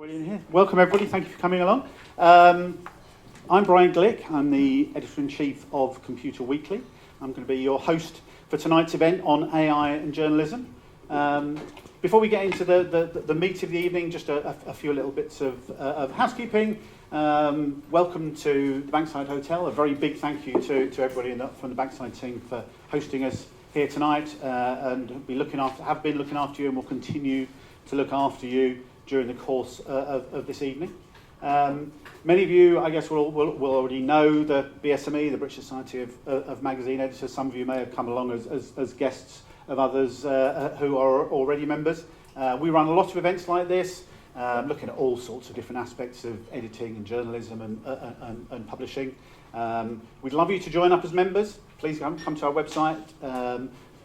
Brilliant here. Welcome everybody, thank you for coming along. I'm Bryan Glick, I'm the Editor-in-Chief of Computer Weekly. I'm going to be your host for tonight's event on AI and journalism. Before we get into the meat of the evening, just a few little bits of housekeeping. Welcome to the Bankside Hotel. A very big thank you to everybody from the Bankside team for hosting us here tonight and have been looking after you and will continue to look after you during the course of this evening. Many of you, I guess, will already know the BSME, the British Society of Magazine Editors. Some of you may have come along as guests of others who are already members. We run a lot of events like this, looking at all sorts of different aspects of editing and journalism and publishing. We'd love you to join up as members. Please come to our website,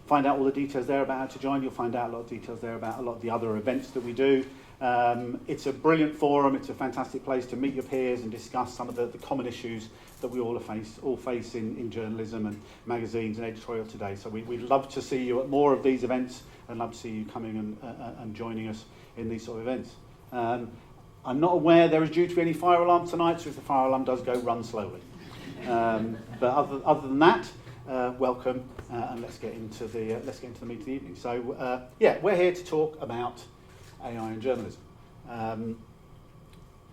find out all the details there about how to join. You'll find out a lot of details there about a lot of the other events that we do. It's a brilliant forum. It's a fantastic place to meet your peers and discuss some of the common issues that we all face in journalism and magazines and editorial today. So we'd love to see you at more of these events and love to see you coming and joining us in these sort of events. I'm not aware there is due to be any fire alarm tonight, so if the fire alarm does go, run slowly. But other than that, welcome and let's get into the meat of the evening. So we're here to talk about AI and journalism. I'm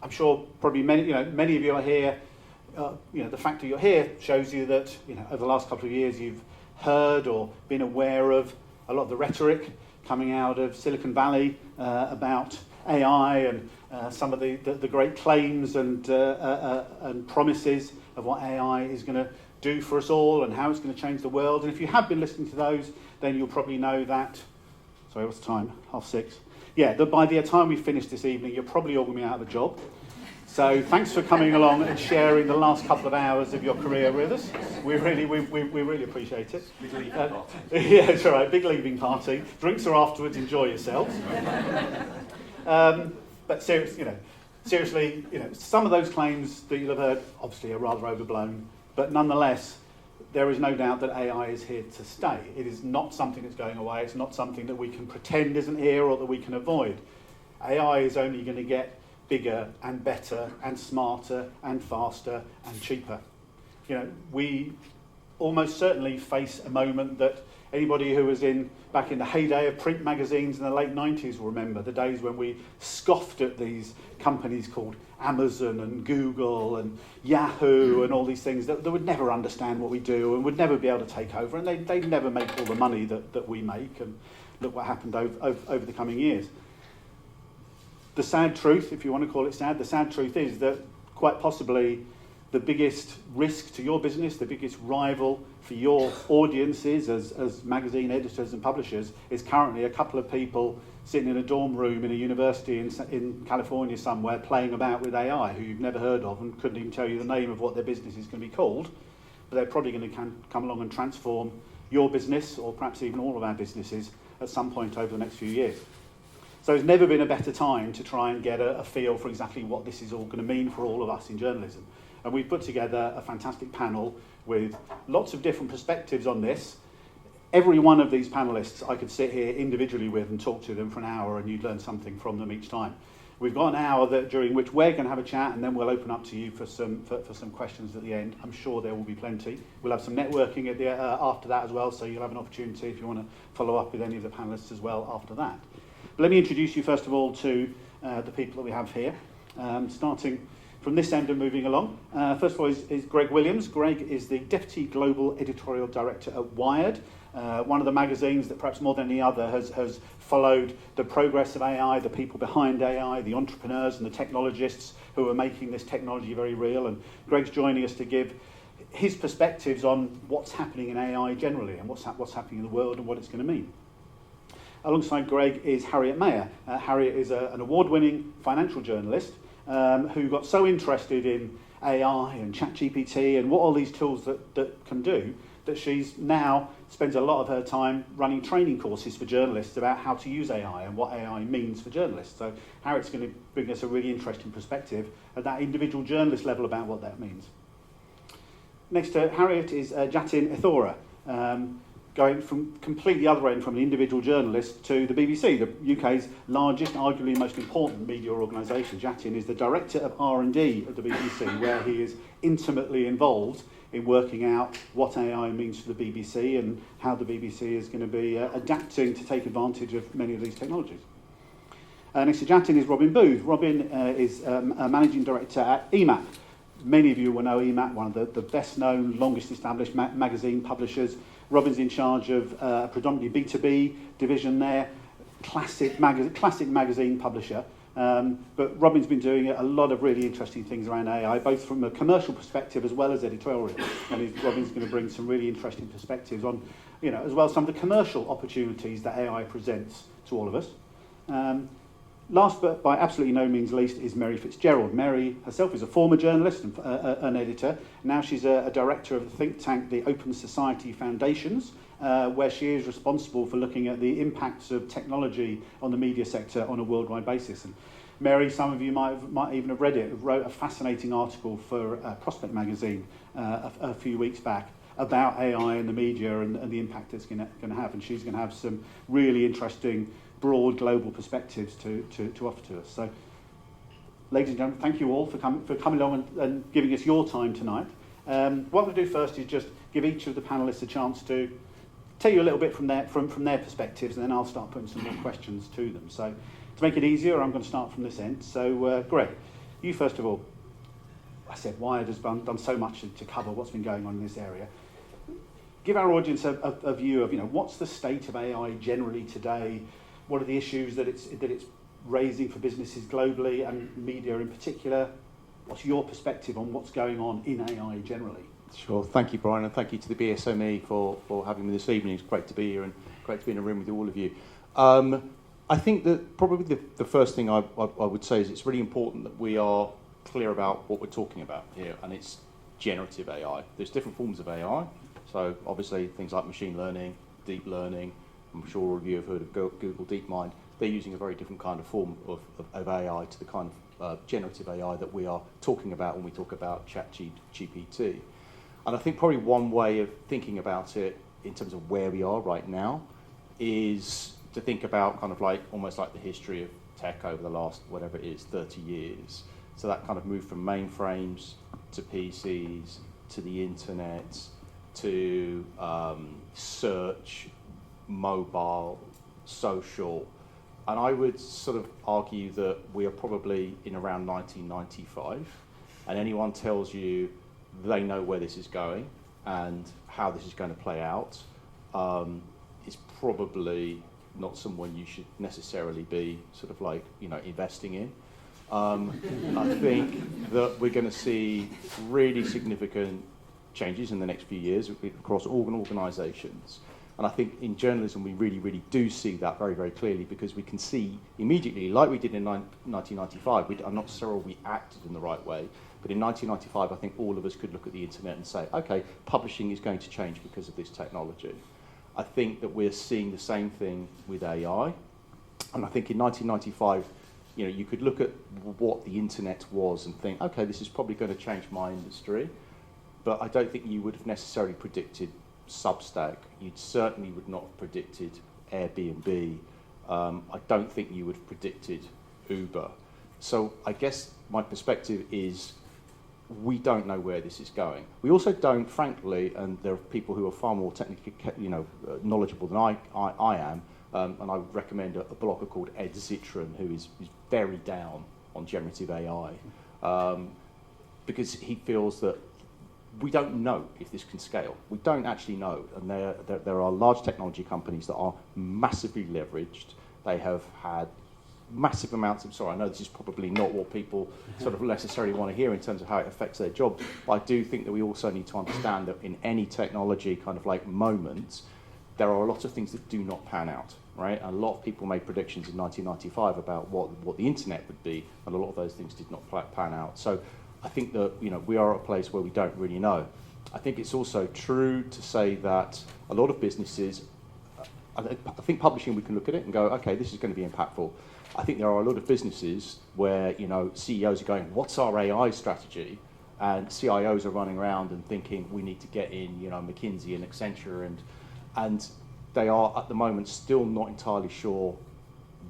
sure probably many of you are here. The fact that you're here shows you that over the last couple of years you've heard or been aware of a lot of the rhetoric coming out of Silicon Valley about AI and some of the great claims and promises of what AI is going to do for us all and how it's going to change the world. And if you have been listening to those, then you'll probably know that. Sorry, what's the time? 6:30. Yeah, that by the time we finish this evening, you're probably all going to be out of a job. So thanks for coming along and sharing the last couple of hours of your career with us. We really appreciate it. Big leaving party. Yeah, it's all right. Big leaving party. Drinks are afterwards. Enjoy yourselves. But seriously, some of those claims that you'll have heard obviously are rather overblown. But nonetheless, there is no doubt that AI is here to stay. It is not something that's going away. It's not something that we can pretend isn't here or that we can avoid. AI is only going to get bigger and better and smarter and faster and cheaper. We almost certainly face a moment that anybody who was back in the heyday of print magazines in the late 90s will remember, the days when we scoffed at these companies called Amazon and Google and Yahoo and all these things that would never understand what we do and would never be able to take over, and they'd never make all the money that we make, and look what happened over the coming years. The sad truth, if you want to call it sad, the sad truth is that quite possibly the biggest risk to your business, the biggest rival for your audiences as magazine editors and publishers is currently a couple of people sitting in a dorm room in a university in California somewhere playing about with AI who you've never heard of and couldn't even tell you the name of what their business is going to be called, but they're probably going to come along and transform your business or perhaps even all of our businesses at some point over the next few years. So there's never been a better time to try and get a feel for exactly what this is all going to mean for all of us in journalism. And we've put together a fantastic panel with lots of different perspectives on this. Every one of these panellists I could sit here individually with and talk to them for an hour, and you'd learn something from them each time. We've got an hour during which we're going to have a chat, and then we'll open up to you for some questions at the end. I'm sure there will be plenty. We'll have some networking after that as well, so you'll have an opportunity if you want to follow up with any of the panellists as well after that. But let me introduce you first of all to the people that we have here, starting from this end and moving along. First of all is Greg Williams. Greg is the Deputy Global Editorial Director at Wired, one of the magazines that perhaps more than any other has followed the progress of AI, the people behind AI, the entrepreneurs and the technologists who are making this technology very real. And Greg's joining us to give his perspectives on what's happening in AI generally and what's happening in the world and what it's going to mean. Alongside Greg is Harriet Meyer. Harriet is an award-winning financial journalist who got so interested in AI and ChatGPT and what all these tools that can do, that she's now spends a lot of her time running training courses for journalists about how to use AI and what AI means for journalists. So Harriet's going to bring us a really interesting perspective at that individual journalist level about what that means. Next to Harriet is Jatin Aythora. going from completely other end, from the individual journalist to the BBC, the UK's largest, arguably most important media organisation. Jatin is the Director of R&D at the BBC, where he is intimately involved in working out what AI means for the BBC and how the BBC is going to be adapting to take advantage of many of these technologies. Next to Jatin is Robin Booth. Robin is a Managing Director at EMAP. Many of you will know EMAP, one of the best-known, longest-established magazine publishers. Robin's in charge of a predominantly B2B division there, classic magazine publisher. But Robin's been doing a lot of really interesting things around AI, both from a commercial perspective as well as editorial. And Robin's going to bring some really interesting perspectives on, as well as some of the commercial opportunities that AI presents to all of us. Last but by absolutely no means least is Mary Fitzgerald. Mary herself is a former journalist and an editor. Now she's a director of the think tank, the Open Society Foundations, where she is responsible for looking at the impacts of technology on the media sector on a worldwide basis. And Mary, some of you might even have read it, wrote a fascinating article for Prospect magazine a few weeks back about AI in the media and the impact it's going to have. And she's going to have some really interesting broad global perspectives to offer to us. So, ladies and gentlemen, thank you all for coming along and giving us your time tonight. What I'm going to do first is just give each of the panellists a chance to tell you a little bit from their perspectives, and then I'll start putting some more questions to them. So, to make it easier, I'm going to start from this end. So, Greg, you first of all. I said Wired has done so much to cover what's been going on in this area. Give our audience a view of what's the state of AI generally today. What are the issues that it's raising for businesses globally and media in particular? What's your perspective on what's going on in AI generally? Sure. Thank you, Brian, and thank you to the BSME for having me this evening. It's great to be here and great to be in a room with all of you. I think that probably the first thing I would say is it's really important that we are clear about what we're talking about here, and it's generative AI. There's different forms of AI. So obviously things like machine learning, deep learning. I'm sure all of you have heard of Google DeepMind. They're using a very different kind of form of AI to the kind of generative AI that we are talking about when we talk about ChatGPT. And I think probably one way of thinking about it in terms of where we are right now is to think about kind of like almost like the history of tech over the last, whatever it is, 30 years. So that kind of moved from mainframes to PCs to the internet to search, mobile, social, and I would sort of argue that we are probably in around 1995, and anyone tells you they know where this is going and how this is going to play out is probably not someone you should necessarily be sort of like investing in. I think that we're going to see really significant changes in the next few years across organisations. And I think in journalism we really, really do see that very, very clearly, because we can see immediately, like we did in 1995, I'm not sure we acted in the right way, but in 1995 I think all of us could look at the internet and say, okay, publishing is going to change because of this technology. I think that we're seeing the same thing with AI. And I think in 1995, you could look at what the internet was and think, okay, this is probably going to change my industry. But I don't think you would have necessarily predicted Substack. You certainly would not have predicted Airbnb. I don't think you would have predicted Uber. So I guess my perspective is we don't know where this is going. We also don't, frankly, and there are people who are far more technically, knowledgeable than I am, and I would recommend a blogger called Ed Zitron, who is very down on generative AI, because he feels that we don't know if this can scale. We don't actually know, and there are large technology companies that are massively leveraged. They have had massive amounts of, I know this is probably not what people sort of necessarily want to hear in terms of how it affects their job, but I do think that we also need to understand that in any technology kind of like moment, there are a lot of things that do not pan out, right? And a lot of people made predictions in 1995 about what the internet would be, and a lot of those things did not pan out. So I think that we are at a place where we don't really know. I think it's also true to say that a lot of businesses, I think publishing, we can look at it and go, okay, this is going to be impactful. I think there are a lot of businesses where CEOs are going, what's our AI strategy? And CIOs are running around and thinking we need to get in McKinsey and Accenture and they are at the moment still not entirely sure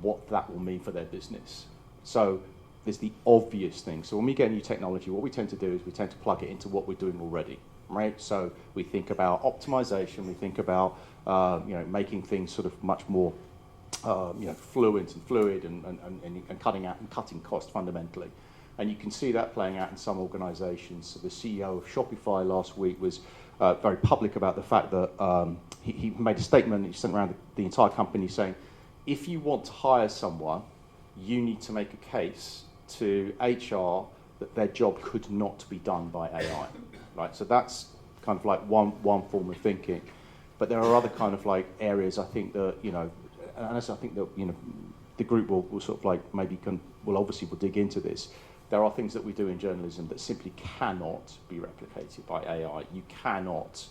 what that will mean for their business. So there's the obvious thing. So when we get new technology, what we tend to do is we tend to plug it into what we're doing already, right? So we think about optimization, we think about making things sort of much more fluid and cutting cost fundamentally. And you can see that playing out in some organizations. So the CEO of Shopify last week was very public about the fact that he made a statement, he sent around the entire company saying, if you want to hire someone, you need to make a case to HR that their job could not be done by AI, right? So that's kind of like one form of thinking. But there are other kind of like areas I think that, and as I think that, the group will sort of like we'll dig into this. There are things that we do in journalism that simply cannot be replicated by AI. You cannot,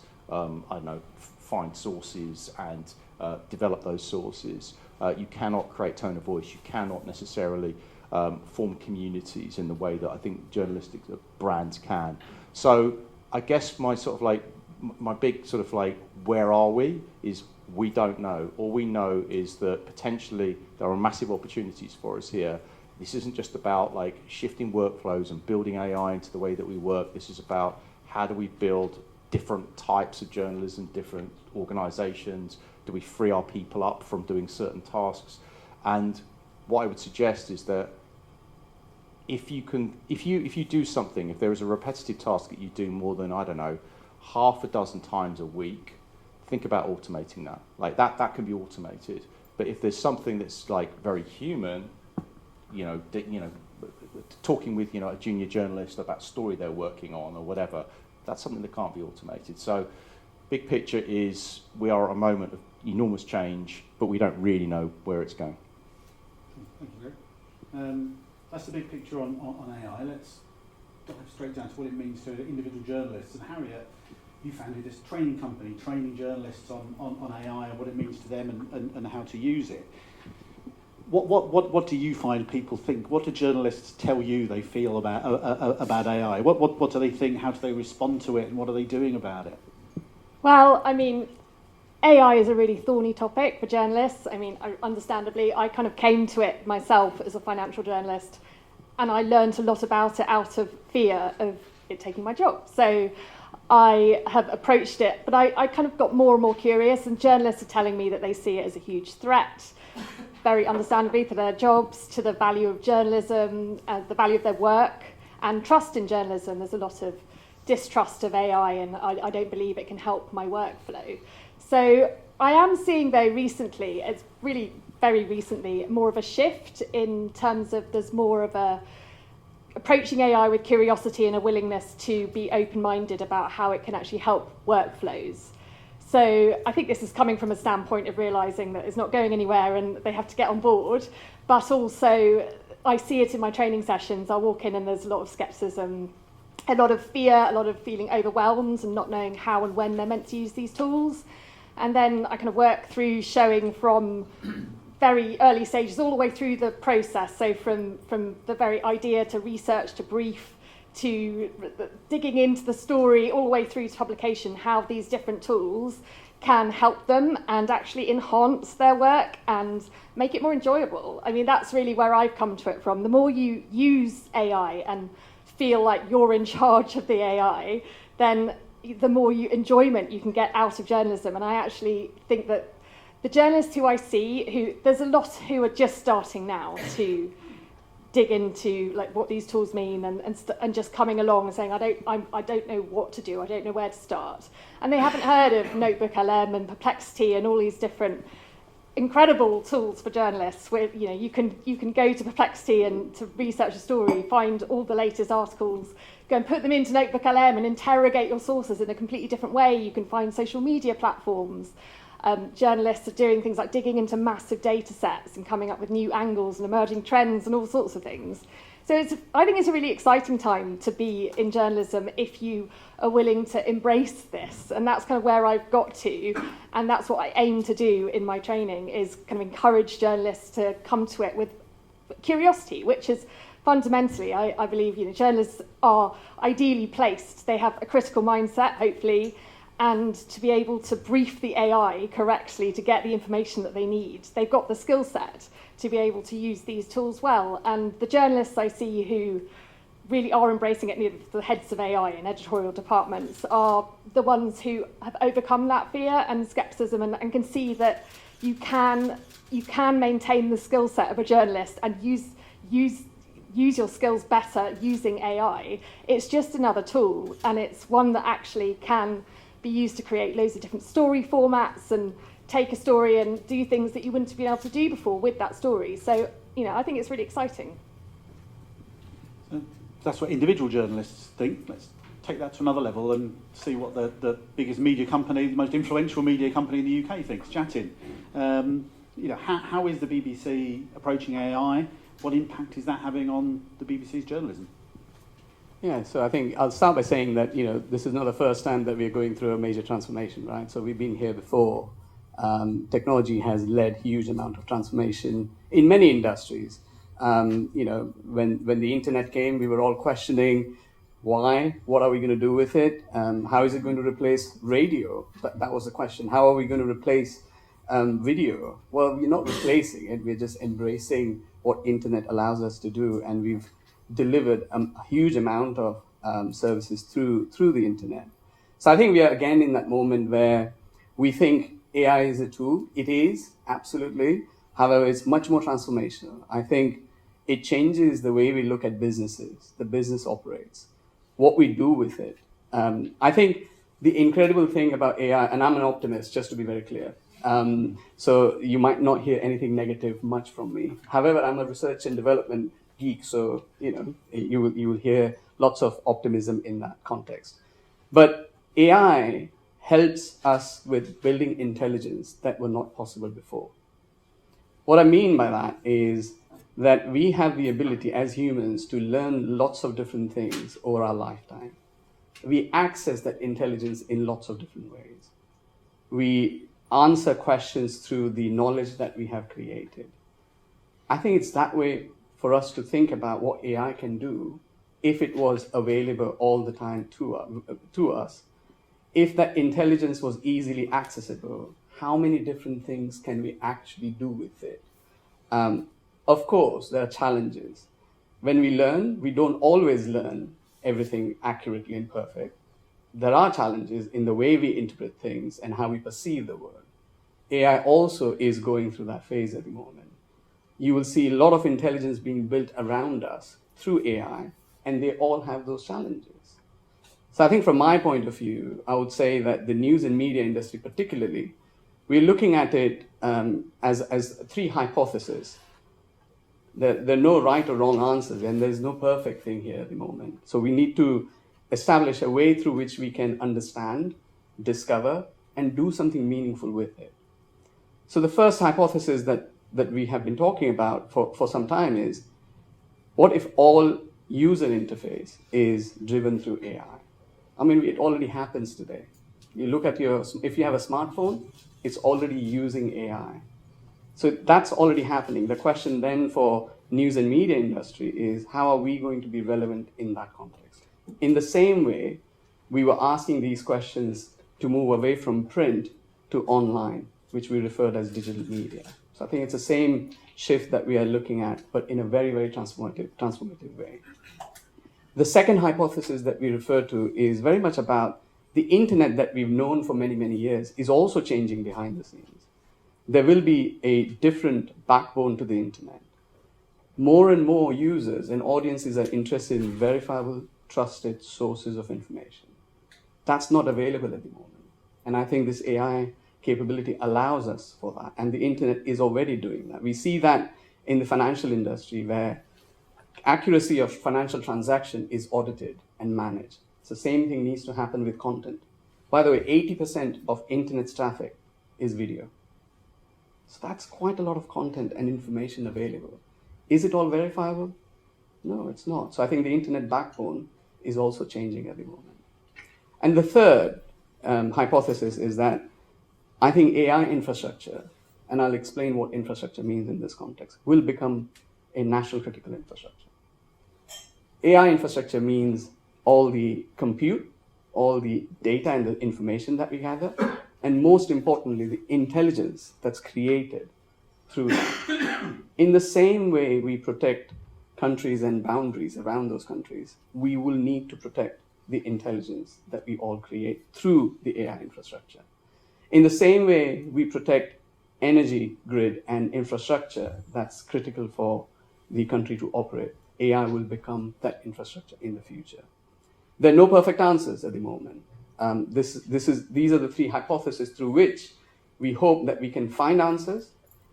find sources and develop those sources. You cannot create tone of voice. You cannot necessarily form communities in the way that I think journalistic brands can. So I guess my big sort of like, where are we, is we don't know. All we know is that potentially there are massive opportunities for us here. This isn't just about like shifting workflows and building AI into the way that we work. This is about how do we build different types of journalism, different organizations? Do we free our people up from doing certain tasks? And what I would suggest is that if you do something, if there is a repetitive task that you do more than, half a dozen times a week, think about automating that. Like that can be automated. But if there's something that's like very human, talking with a junior journalist about a story they're working on or whatever, that's something that can't be automated. So big picture is we are at a moment of enormous change, but we don't really know where it's going. Thank you, Greg. That's the big picture on AI. Let's dive straight down to what it means to individual journalists. And Harriet, you founded this training company, training journalists on AI and what it means to them and how to use it. What do you find people think? What do journalists tell you they feel about AI? What do they think? How do they respond to it? And what are they doing about it? Well, AI is a really thorny topic for journalists. Understandably, I kind of came to it myself as a financial journalist, and I learned a lot about it out of fear of it taking my job. So I have approached it, but I kind of got more and more curious, and journalists are telling me that they see it as a huge threat, very understandably, for their jobs, to the value of journalism, the value of their work, and trust in journalism. There's a lot of distrust of AI, and I don't believe it can help my workflow. So I am seeing very recently, it's really very recently, more of a shift in terms of there's more of a approaching AI with curiosity and a willingness to be open-minded about how it can actually help workflows. So I think this is coming from a standpoint of realising that it's not going anywhere and they have to get on board, but also I see it in my training sessions. I walk in and there's a lot of scepticism, a lot of fear, a lot of feeling overwhelmed and not knowing how and when they're meant to use these tools. And then I kind of work through showing from very early stages all the way through the process. So from the very idea to research to brief to digging into the story all the way through to publication, how these different tools can help them and actually enhance their work and make it more enjoyable. That's really where I've come to it from. The more you use AI and feel like you're in charge of the AI, then the more enjoyment you can get out of journalism. And I actually think that the journalists who I see, there's a lot who are just starting now to dig into like what these tools mean and just coming along and saying, I don't know what to do, I don't know where to start. And they haven't heard of Notebook LM and Perplexity and all these different incredible tools for journalists where you can go to Perplexity and to research a story, find all the latest articles, go and put them into Notebook LM and interrogate your sources in a completely different way. You can find social media platforms. Journalists are doing things like digging into massive data sets and coming up with new angles and emerging trends and all sorts of things. So I think it's a really exciting time to be in journalism if you are willing to embrace this. And that's kind of where I've got to. And that's what I aim to do in my training, is kind of encourage journalists to come to it with curiosity, which is fundamentally, I believe, journalists are ideally placed. They have a critical mindset, hopefully, and to be able to brief the AI correctly to get the information that they need. They've got the skill set to be able to use these tools well. And the journalists I see who really are embracing it, the heads of AI in editorial departments, are the ones who have overcome that fear and skepticism and can see that you can maintain the skill set of a journalist and use your skills better using AI. It's just another tool, and it's one that actually can be used to create loads of different story formats and take a story and do things that you wouldn't have been able to do before with that story. So, I think it's really exciting. That's what individual journalists think. Let's take that to another level and see what the biggest media company, the most influential media company in the UK thinks. Jatin, how is the BBC approaching AI? What impact is that having on the BBC's journalism? Yeah, so I think I'll start by saying that, this is not the first time that we're going through a major transformation, right? So we've been here before. Technology has led huge amount of transformation in many industries. When the internet came, we were all questioning why, what are we going to do with it? How is it going to replace radio? That was the question. How are we going to replace video? Well, we're not replacing it. We're just embracing what internet allows us to do. And we've delivered a huge amount of services through the internet. So I think we are again in that moment where we think AI is a tool. It is, absolutely. However, it's much more transformational. I think it changes the way we look at businesses, the business operates, what we do with it. I think the incredible thing about AI, and I'm an optimist, just to be very clear, so you might not hear anything negative much from me. However, I'm a research and development geek, so you will hear lots of optimism in that context. But AI helps us with building intelligence that were not possible before. What I mean by that is that we have the ability as humans to learn lots of different things over our lifetime. We access that intelligence in lots of different ways. We answer questions through the knowledge that we have created. I think it's that way for us to think about what AI can do if it was available all the time to us. If that intelligence was easily accessible, how many different things can we actually do with it? Of course, there are challenges. When we learn, we don't always learn everything accurately and perfect. There are challenges in the way we interpret things and how we perceive the world. AI also is going through that phase at the moment. You will see a lot of intelligence being built around us through AI, and they all have those challenges. So I think from my point of view, I would say that the news and media industry particularly, we're looking at it as three hypotheses. There are no right or wrong answers, and there's no perfect thing here at the moment. So we need to establish a way through which we can understand, discover, and do something meaningful with it. So the first hypothesis that we have been talking about for some time is, what if all user interface is driven through AI? I mean, it already happens today. You look at if you have a smartphone, it's already using AI. So that's already happening. The question then for news and media industry is, how are we going to be relevant in that context? In the same way, we were asking these questions to move away from print to online, which we referred as digital media. So I think it's the same shift that we are looking at, but in a very, very transformative way. The second hypothesis that we refer to is very much about the internet that we've known for many, many years is also changing behind the scenes. There will be a different backbone to the internet. More and more users and audiences are interested in verifiable, trusted sources of information. That's not available at the moment. And I think this AI capability allows us for that. And the internet is already doing that. We see that in the financial industry, where accuracy of financial transaction is audited and managed. So the same thing needs to happen with content. By the way, 80% of internet's traffic is video. So that's quite a lot of content and information available. Is it all verifiable? No, it's not. So I think the internet backbone is also changing at the moment. And the third hypothesis is that I think AI infrastructure, and I'll explain what infrastructure means in this context, will become a national critical infrastructure. AI infrastructure means all the compute, all the data and the information that we gather, and most importantly, the intelligence that's created through that. In the same way we protect countries and boundaries around those countries, we will need to protect the intelligence that we all create through the AI infrastructure. In the same way we protect energy grid and infrastructure that's critical for the country to operate, AI will become that infrastructure in the future. There are no perfect answers at the moment. These are the three hypotheses through which we hope that we can find answers,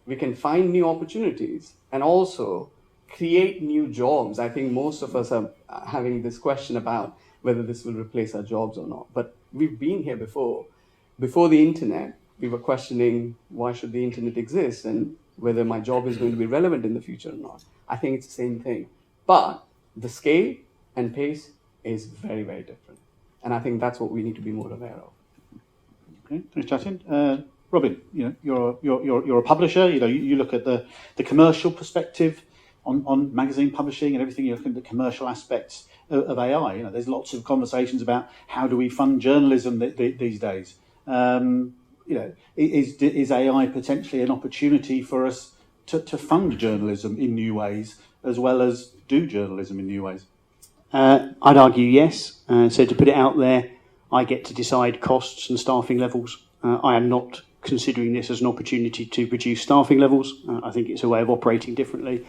we can find new opportunities, and also create new jobs. I think most of us are having this question about whether this will replace our jobs or not. But we've been here before. Before the internet, we were questioning why should the internet exist and whether my job is going to be relevant in the future or not. I think it's the same thing. But the scale and pace is very, very different. And I think that's what we need to be more aware of. Okay, thanks, Jatin. Robin, you're a publisher. You look at the commercial perspective on magazine publishing and everything. You look at the commercial aspects of AI. There's lots of conversations about how do we fund journalism these days. Is AI potentially an opportunity for us to fund journalism in new ways as well as do journalism in new ways? I'd argue yes. So to put it out there, I get to decide costs and staffing levels. I am not considering this as an opportunity to reduce staffing levels. I think it's a way of operating differently.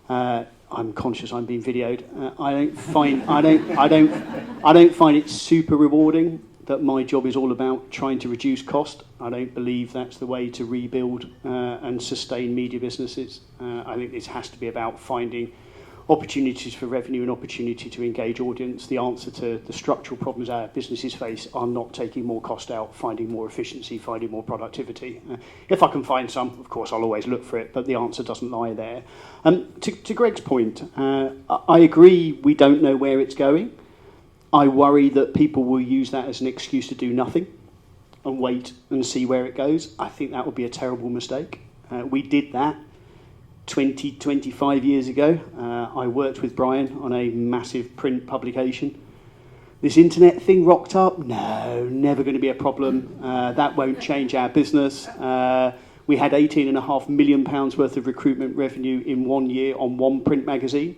I'm conscious I'm being videoed. I don't find it super rewarding that my job is all about trying to reduce cost. I don't believe that's the way to rebuild and sustain media businesses. I think this has to be about finding opportunities for revenue and opportunity to engage audience. The answer to the structural problems our businesses face are not taking more cost out, finding more efficiency, finding more productivity. If I can find some, of course, I'll always look for it, but the answer doesn't lie there. To Greg's point, I agree we don't know where it's going. I worry that people will use that as an excuse to do nothing and wait and see where it goes. I think that would be a terrible mistake. We did that 25 years ago. I worked with Bryan on a massive print publication. This internet thing rocked up? No, never going to be a problem. That won't change our business. We had £18.5 million worth of recruitment revenue in 1 year on one print magazine.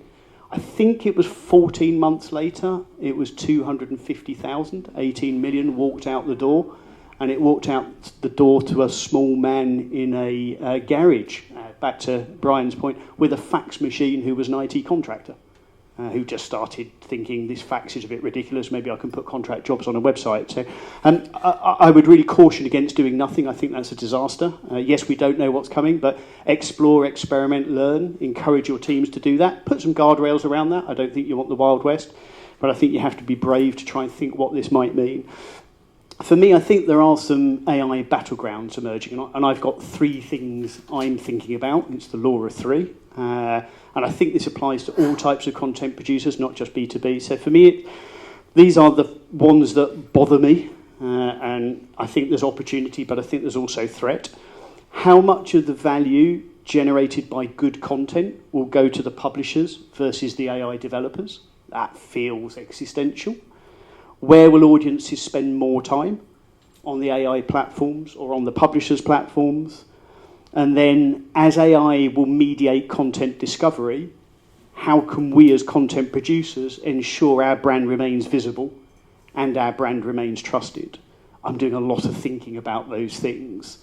I think it was 14 months later, it was 250,000, 18 million walked out the door. And it walked out the door to a small man in a garage, back to Brian's point, with a fax machine who was an IT contractor, who just started thinking this fax is a bit ridiculous, maybe I can put contract jobs on a website. So I would really caution against doing nothing. I think that's a disaster. Yes, we don't know what's coming, but explore, experiment, learn, encourage your teams to do that. Put some guardrails around that. I don't think you want the Wild West, but I think you have to be brave to try and think what this might mean. For me, I think there are some AI battlegrounds emerging, and I've got three things I'm thinking about. It's the law of three, and I think this applies to all types of content producers, not just B2B. So for me, these are the ones that bother me, and I think there's opportunity, but I think there's also threat. How much of the value generated by good content will go to the publishers versus the AI developers? That feels existential. Where will audiences spend more time? On the AI platforms or on the publishers' platforms? And then, as AI will mediate content discovery, how can we as content producers ensure our brand remains visible and our brand remains trusted? I'm doing a lot of thinking about those things,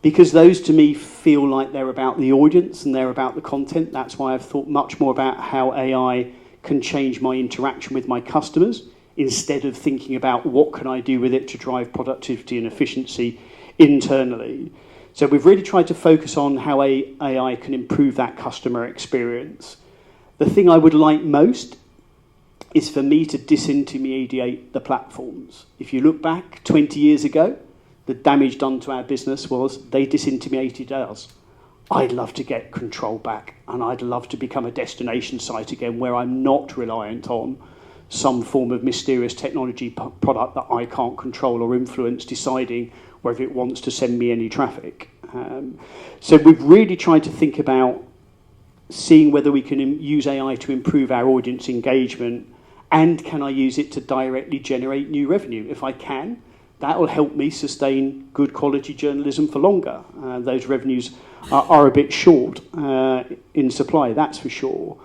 because those to me feel like they're about the audience and they're about the content. That's why I've thought much more about how AI can change my interaction with my customers, instead of thinking about what can I do with it to drive productivity and efficiency internally. So we've really tried to focus on how AI can improve that customer experience. The thing I would like most is for me to disintermediate the platforms. If you look back 20 years ago, the damage done to our business was they disintermediated us. I'd love to get control back, and I'd love to become a destination site again where I'm not reliant on some form of mysterious technology product that I can't control or influence, deciding whether it wants to send me any traffic. So we've really tried to think about seeing whether we can use AI to improve our audience engagement And can I use it to directly generate new revenue? If I can, that will help me sustain good quality journalism for longer. Those revenues are a bit short in supply, that's for sure.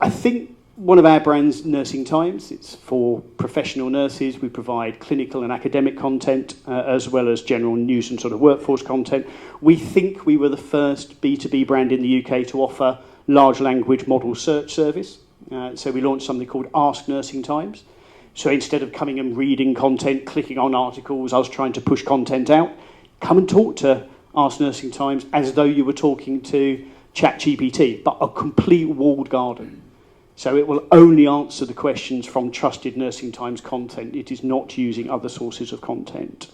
I think one of our brands, Nursing Times, it's for professional nurses. We provide clinical and academic content, as well as general news and sort of workforce content. We think we were the first B2B brand in the UK to offer large language model search service. So we launched something called Ask Nursing Times. So instead of coming and reading content, clicking on articles, I was trying to push content out. Come and talk to Ask Nursing Times as though you were talking to ChatGPT, but a complete walled garden. So it will only answer the questions from trusted Nursing Times content. It is not using other sources of content.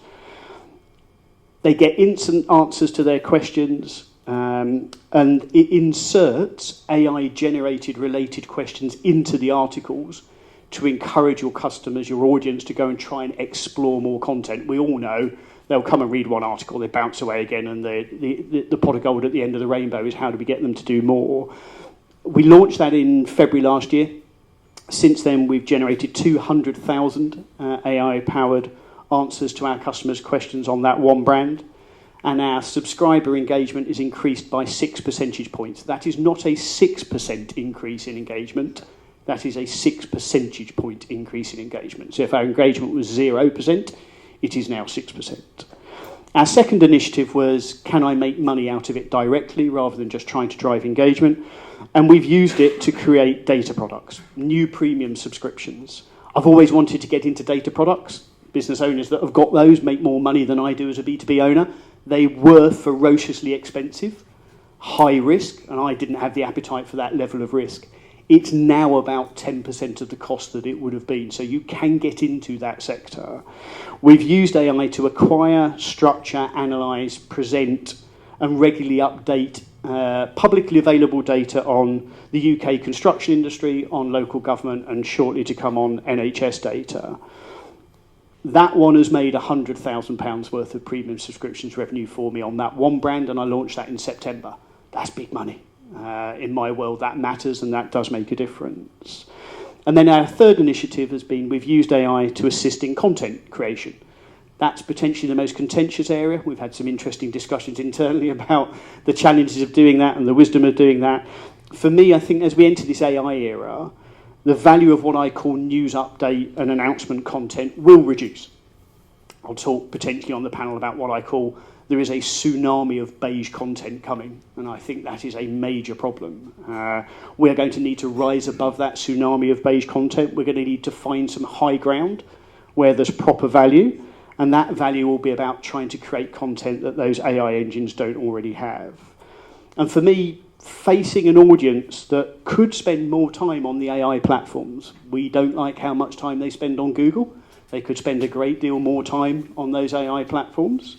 They get instant answers to their questions, and it inserts AI-generated related questions into the articles to encourage your customers, your audience, to go and try and explore more content. We all know they'll come and read one article, they bounce away again, and the pot of gold at the end of the rainbow is how do we get them to do more. We launched that in February last year. Since then, we've generated 200,000 AI-powered answers to our customers' questions on that one brand, and our subscriber engagement is increased by 6 percentage points. That is not a 6% increase in engagement. That is a 6 percentage point increase in engagement. So if our engagement was 0%, it is now 6%. Our second initiative was, can I make money out of it directly rather than just trying to drive engagement? And we've used it to create data products, new premium subscriptions. I've always wanted to get into data products. Business owners that have got those make more money than I do as a B2B owner. They were ferociously expensive, high risk, and I didn't have the appetite for that level of risk. It's now about 10% of the cost that it would have been, so you can get into that sector. We've used AI to acquire, structure, analyse, present, and regularly update publicly available data on the UK construction industry, on local government, and shortly to come on NHS data. That one has made £100,000 worth of premium subscriptions revenue for me on that one brand, and I launched that in September. That's big money. In my world, that matters, and that does make a difference. And then our third initiative has been we've used AI to assist in content creation. That's potentially the most contentious area. We've had some interesting discussions internally about the challenges of doing that and the wisdom of doing that. For me, I think as we enter this AI era, the value of what I call news update and announcement content will reduce. I'll talk potentially on the panel about what I call there is a tsunami of beige content coming, and I think that is a major problem. We're going to need to rise above that tsunami of beige content. We're going to need to find some high ground where there's proper value, and that value will be about trying to create content that those AI engines don't already have. And for me, facing an audience that could spend more time on the AI platforms, we don't like how much time they spend on Google. They could spend a great deal more time on those AI platforms.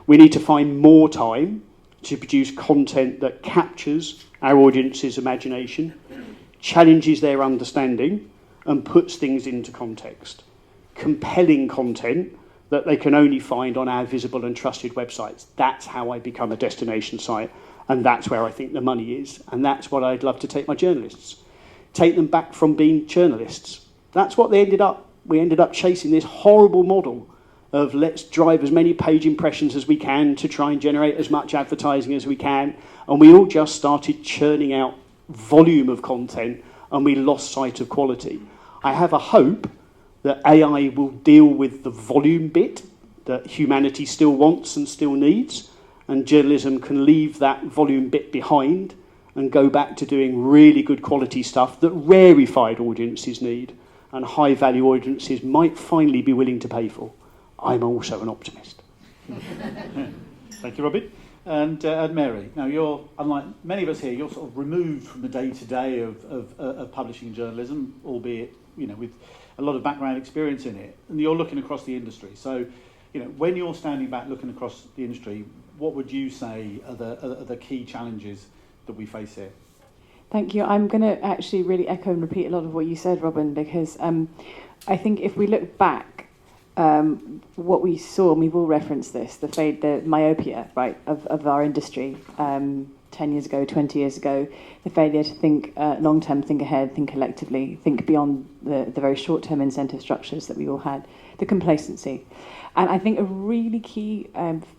We need to find more time to produce content that captures our audience's imagination, challenges their understanding, and puts things into context. Compelling content that they can only find on our visible and trusted websites. That's how I become a destination site, and that's where I think the money is, and that's what I'd love to take my journalists. Take them back from being journalists. That's what they ended up. We ended up chasing this horrible model of let's drive as many page impressions as we can to try and generate as much advertising as we can. And we all just started churning out volume of content and we lost sight of quality. I have a hope that AI will deal with the volume bit that humanity still wants and still needs, and journalism can leave that volume bit behind and go back to doing really good quality stuff that rarefied audiences need and high value audiences might finally be willing to pay for. I'm also an optimist. Thank you, Robin. And Mary, now you're, unlike many of us here, you're sort of removed from the day-to-day of publishing and journalism, albeit, with a lot of background experience in it, and you're looking across the industry. So, when you're standing back looking across the industry, what would you say are the key challenges that we face here? Thank you. I'm going to actually really echo and repeat a lot of what you said, Robin, because I think if we look back, what we saw, and we've all referenced this, the myopia, right, of our industry, 10 years ago, 20 years ago, the failure to think long-term, think ahead, think collectively, think beyond the very short-term incentive structures that we all had, the complacency. And I think a really key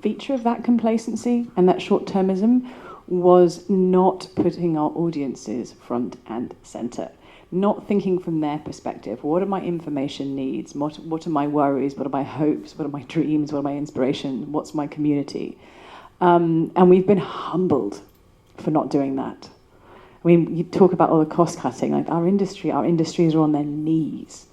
feature of that complacency and that short-termism was not putting our audiences front and centre, not thinking from their perspective. What are my information needs? What are my worries? What are my hopes? What are my dreams? What are my inspirations? What's my community? And we've been humbled for not doing that. I mean, you talk about all the cost cutting, like our industries are on their knees.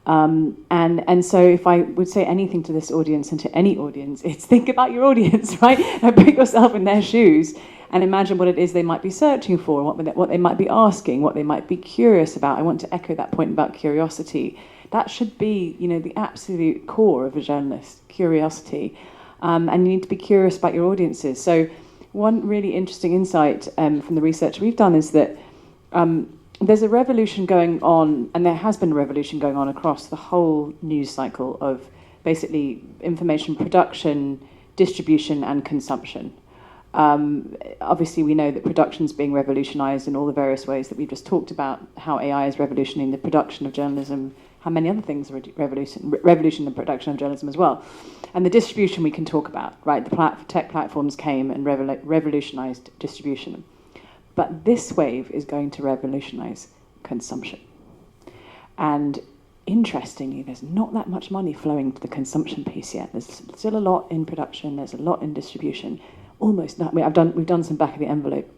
And so if I would say anything to this audience and to any audience, it's think about your audience, right? And put yourself in their shoes and imagine what it is they might be searching for, what they might be asking, what they might be curious about. I want to echo that point about curiosity. That should be, the absolute core of a journalist, curiosity. And you need to be curious about your audiences. So one really interesting insight from the research we've done is that there's a revolution going on, and there has been a revolution going on across the whole news cycle of basically information production, distribution, and consumption. Obviously, we know that production is being revolutionized in all the various ways that we've just talked about, how AI is revolutioning the production of journalism, how many other things are revolutioning the production of journalism as well. And the distribution we can talk about, right? The tech platforms came and revolutionized distribution. But this wave is going to revolutionize consumption. And interestingly, there's not that much money flowing to the consumption piece yet. There's still a lot in production, there's a lot in distribution. Almost not. We've done some back of the envelope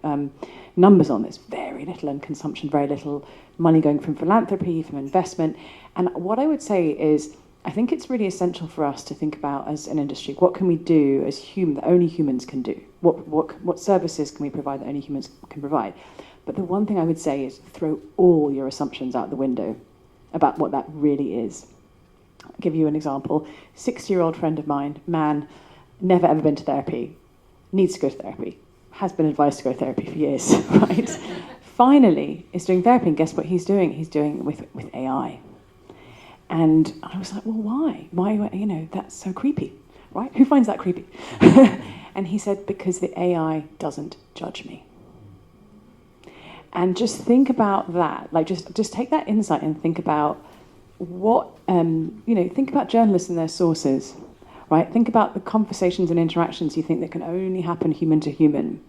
numbers on this. Very little in consumption, very little money going from philanthropy, from investment. And what I would say is, I think it's really essential for us to think about as an industry, what can we do as that only humans can do? What services can we provide that only humans can provide? But the one thing I would say is throw all your assumptions out the window about what that really is. I'll give you an example. 60-year-old friend of mine, man, never ever been to therapy, needs to go to therapy, has been advised to go to therapy for years, right? Finally is doing therapy, and guess what he's doing? He's doing it with AI. And I was like, well, why? Why, that's so creepy, right? Who finds that creepy? And he said, because the AI doesn't judge me. And just think about that. Like, just take that insight and think about think about journalists and their sources, right? Think about the conversations and interactions you think that can only happen human to human.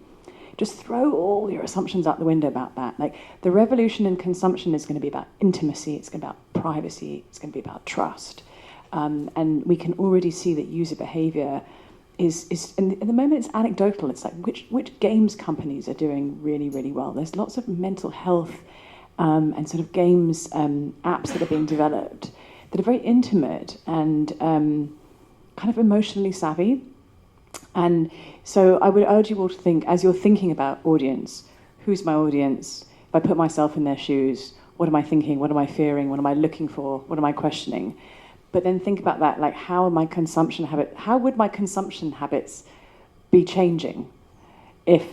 Just throw all your assumptions out the window about that. Like, the revolution in consumption is going to be about intimacy, it's going to be about privacy, it's going to be about trust. And we can already see that user behavior is at the moment it's anecdotal. It's like which games companies are doing really, really well. There's lots of mental health and sort of games apps that are being developed that are very intimate and kind of emotionally savvy. And so I would urge you all to think, as you're thinking about audience, who's my audience? If I put myself in their shoes, what am I thinking? What am I fearing? What am I looking for? What am I questioning? But then think about that, like how would my consumption habits be changing if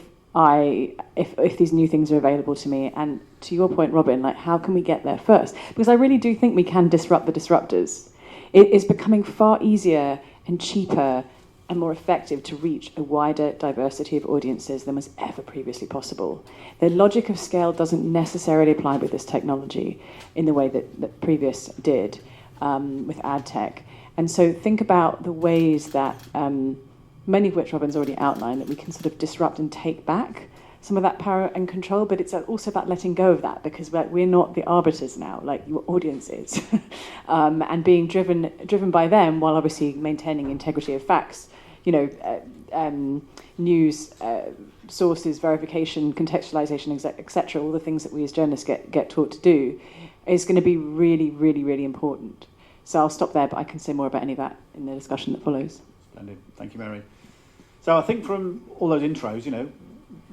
these new things are available to me? And to your point, Robin, like how can we get there first? Because I really do think we can disrupt the disruptors. It is becoming far easier and cheaper and more effective to reach a wider diversity of audiences than was ever previously possible. The logic of scale doesn't necessarily apply with this technology in the way that previous did with ad tech. And so think about the ways that, many of which Robin's already outlined, that we can sort of disrupt and take back some of that power and control, but it's also about letting go of that, because we're not the arbiters now, like your audience is, and being driven by them while obviously maintaining integrity of facts. News sources, verification, contextualization, etc. All the things that we as journalists get taught to do is going to be really, really, really important. So I'll stop there, but I can say more about any of that in the discussion that follows. Splendid. Thank you, Mary. So I think from all those intros,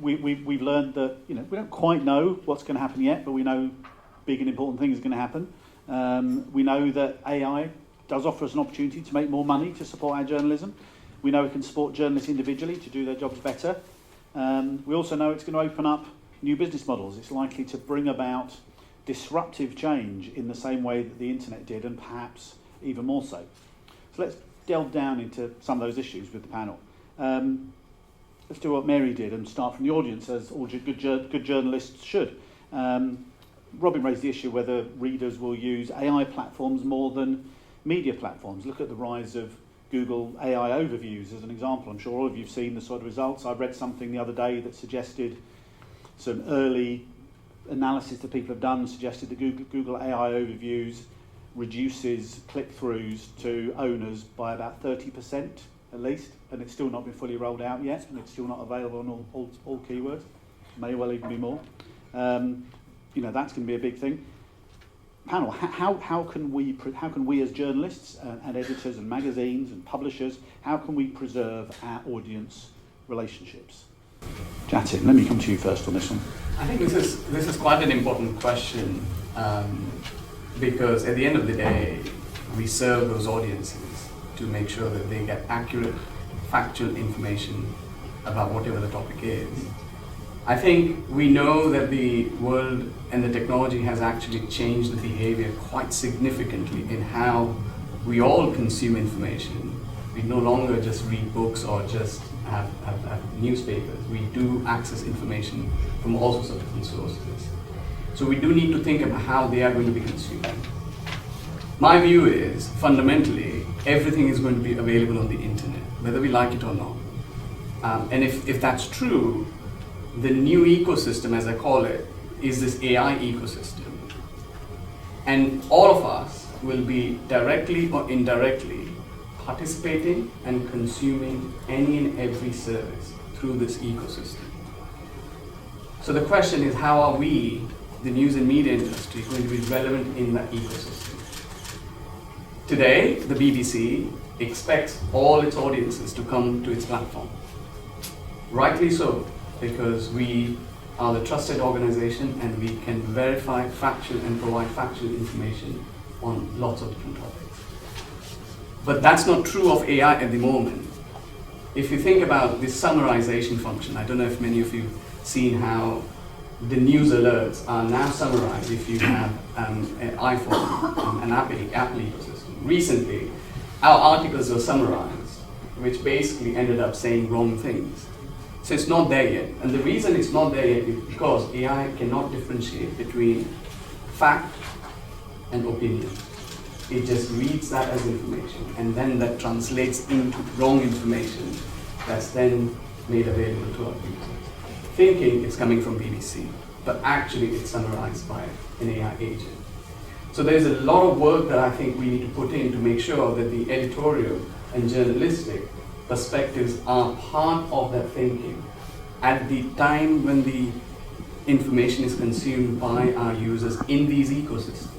we've learned that we don't quite know what's going to happen yet, but we know big and important things are going to happen. We know that AI does offer us an opportunity to make more money to support our journalism. We know it can support journalists individually to do their jobs better. We also know it's going to open up new business models. It's likely to bring about disruptive change in the same way that the internet did, and perhaps even more so. So let's delve down into some of those issues with the panel. let's do what Mary did and start from the audience, as all good journalists should. Robin raised the issue whether readers will use AI platforms more than media platforms. Look at the rise of Google AI overviews as an example. I'm sure all of you have seen the sort of results. I read something the other day that suggested some early analysis that people have done suggested that Google AI overviews reduces click-throughs to owners by about 30% at least, and it's still not been fully rolled out yet, and it's still not available on all keywords. May well even be more. That's going to be a big thing. Panel, how can we as journalists and editors and magazines and publishers, how can we preserve our audience relationships? Jatin, let me come to you first on this one. I think this is quite an important question because at the end of the day, we serve those audiences to make sure that they get accurate, factual information about whatever the topic is. I think we know that the world and the technology has actually changed the behavior quite significantly in how we all consume information. We no longer just read books or just have newspapers. We do access information from all sorts of different sources. So we do need to think about how they are going to be consumed. My view is, fundamentally, everything is going to be available on the internet, whether we like it or not. And if that's true, the new ecosystem, as I call it, is this AI ecosystem. And all of us will be directly or indirectly participating and consuming any and every service through this ecosystem. So the question is, how are we, the news and media industry, going to be relevant in that ecosystem? Today, the BBC expects all its audiences to come to its platform. Rightly so, because we are the trusted organization and we can verify factual and provide factual information on lots of different topics. But that's not true of AI at the moment. If you think about this summarization function, I don't know if many of you have seen how the news alerts are now summarized if you have an iPhone, an Apple ecosystem. Recently, our articles were summarized, which basically ended up saying wrong things. So it's not there yet. And the reason it's not there yet is because AI cannot differentiate between fact and opinion. It just reads that as information, and then that translates into wrong information that's then made available to our users, thinking it's coming from BBC, but actually it's summarized by an AI agent. So there's a lot of work that I think we need to put in to make sure that the editorial and journalistic perspectives are part of that thinking at the time when the information is consumed by our users in these ecosystems.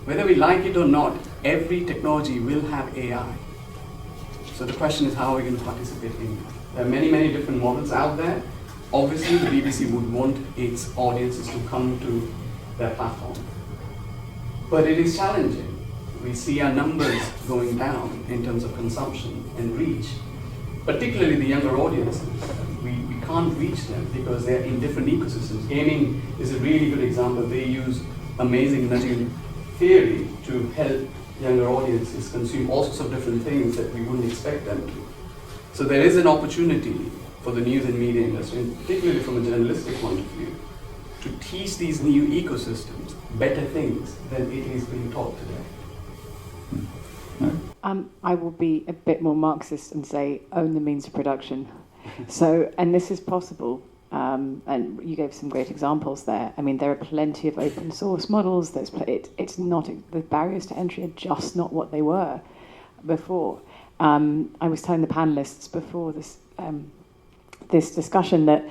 Whether we like it or not, every technology will have AI. So the question is, how are we going to participate in it? There are many, many different models out there. Obviously, the BBC would want its audiences to come to their platform. But it is challenging. We see our numbers going down in terms of consumption and reach, particularly the younger audiences. We can't reach them because they're in different ecosystems. Gaming is a really good example. They use amazing nudging theory to help younger audiences consume all sorts of different things that we wouldn't expect them to. So there is an opportunity for the news and media industry, and particularly from a journalistic point of view, to teach these new ecosystems better things than it is being taught today. I will be a bit more Marxist and say own the means of production. So, and this is possible. And you gave some great examples there. I mean, there are plenty of open source models. It's not, the barriers to entry are just not what they were before. I was telling the panelists before this this discussion that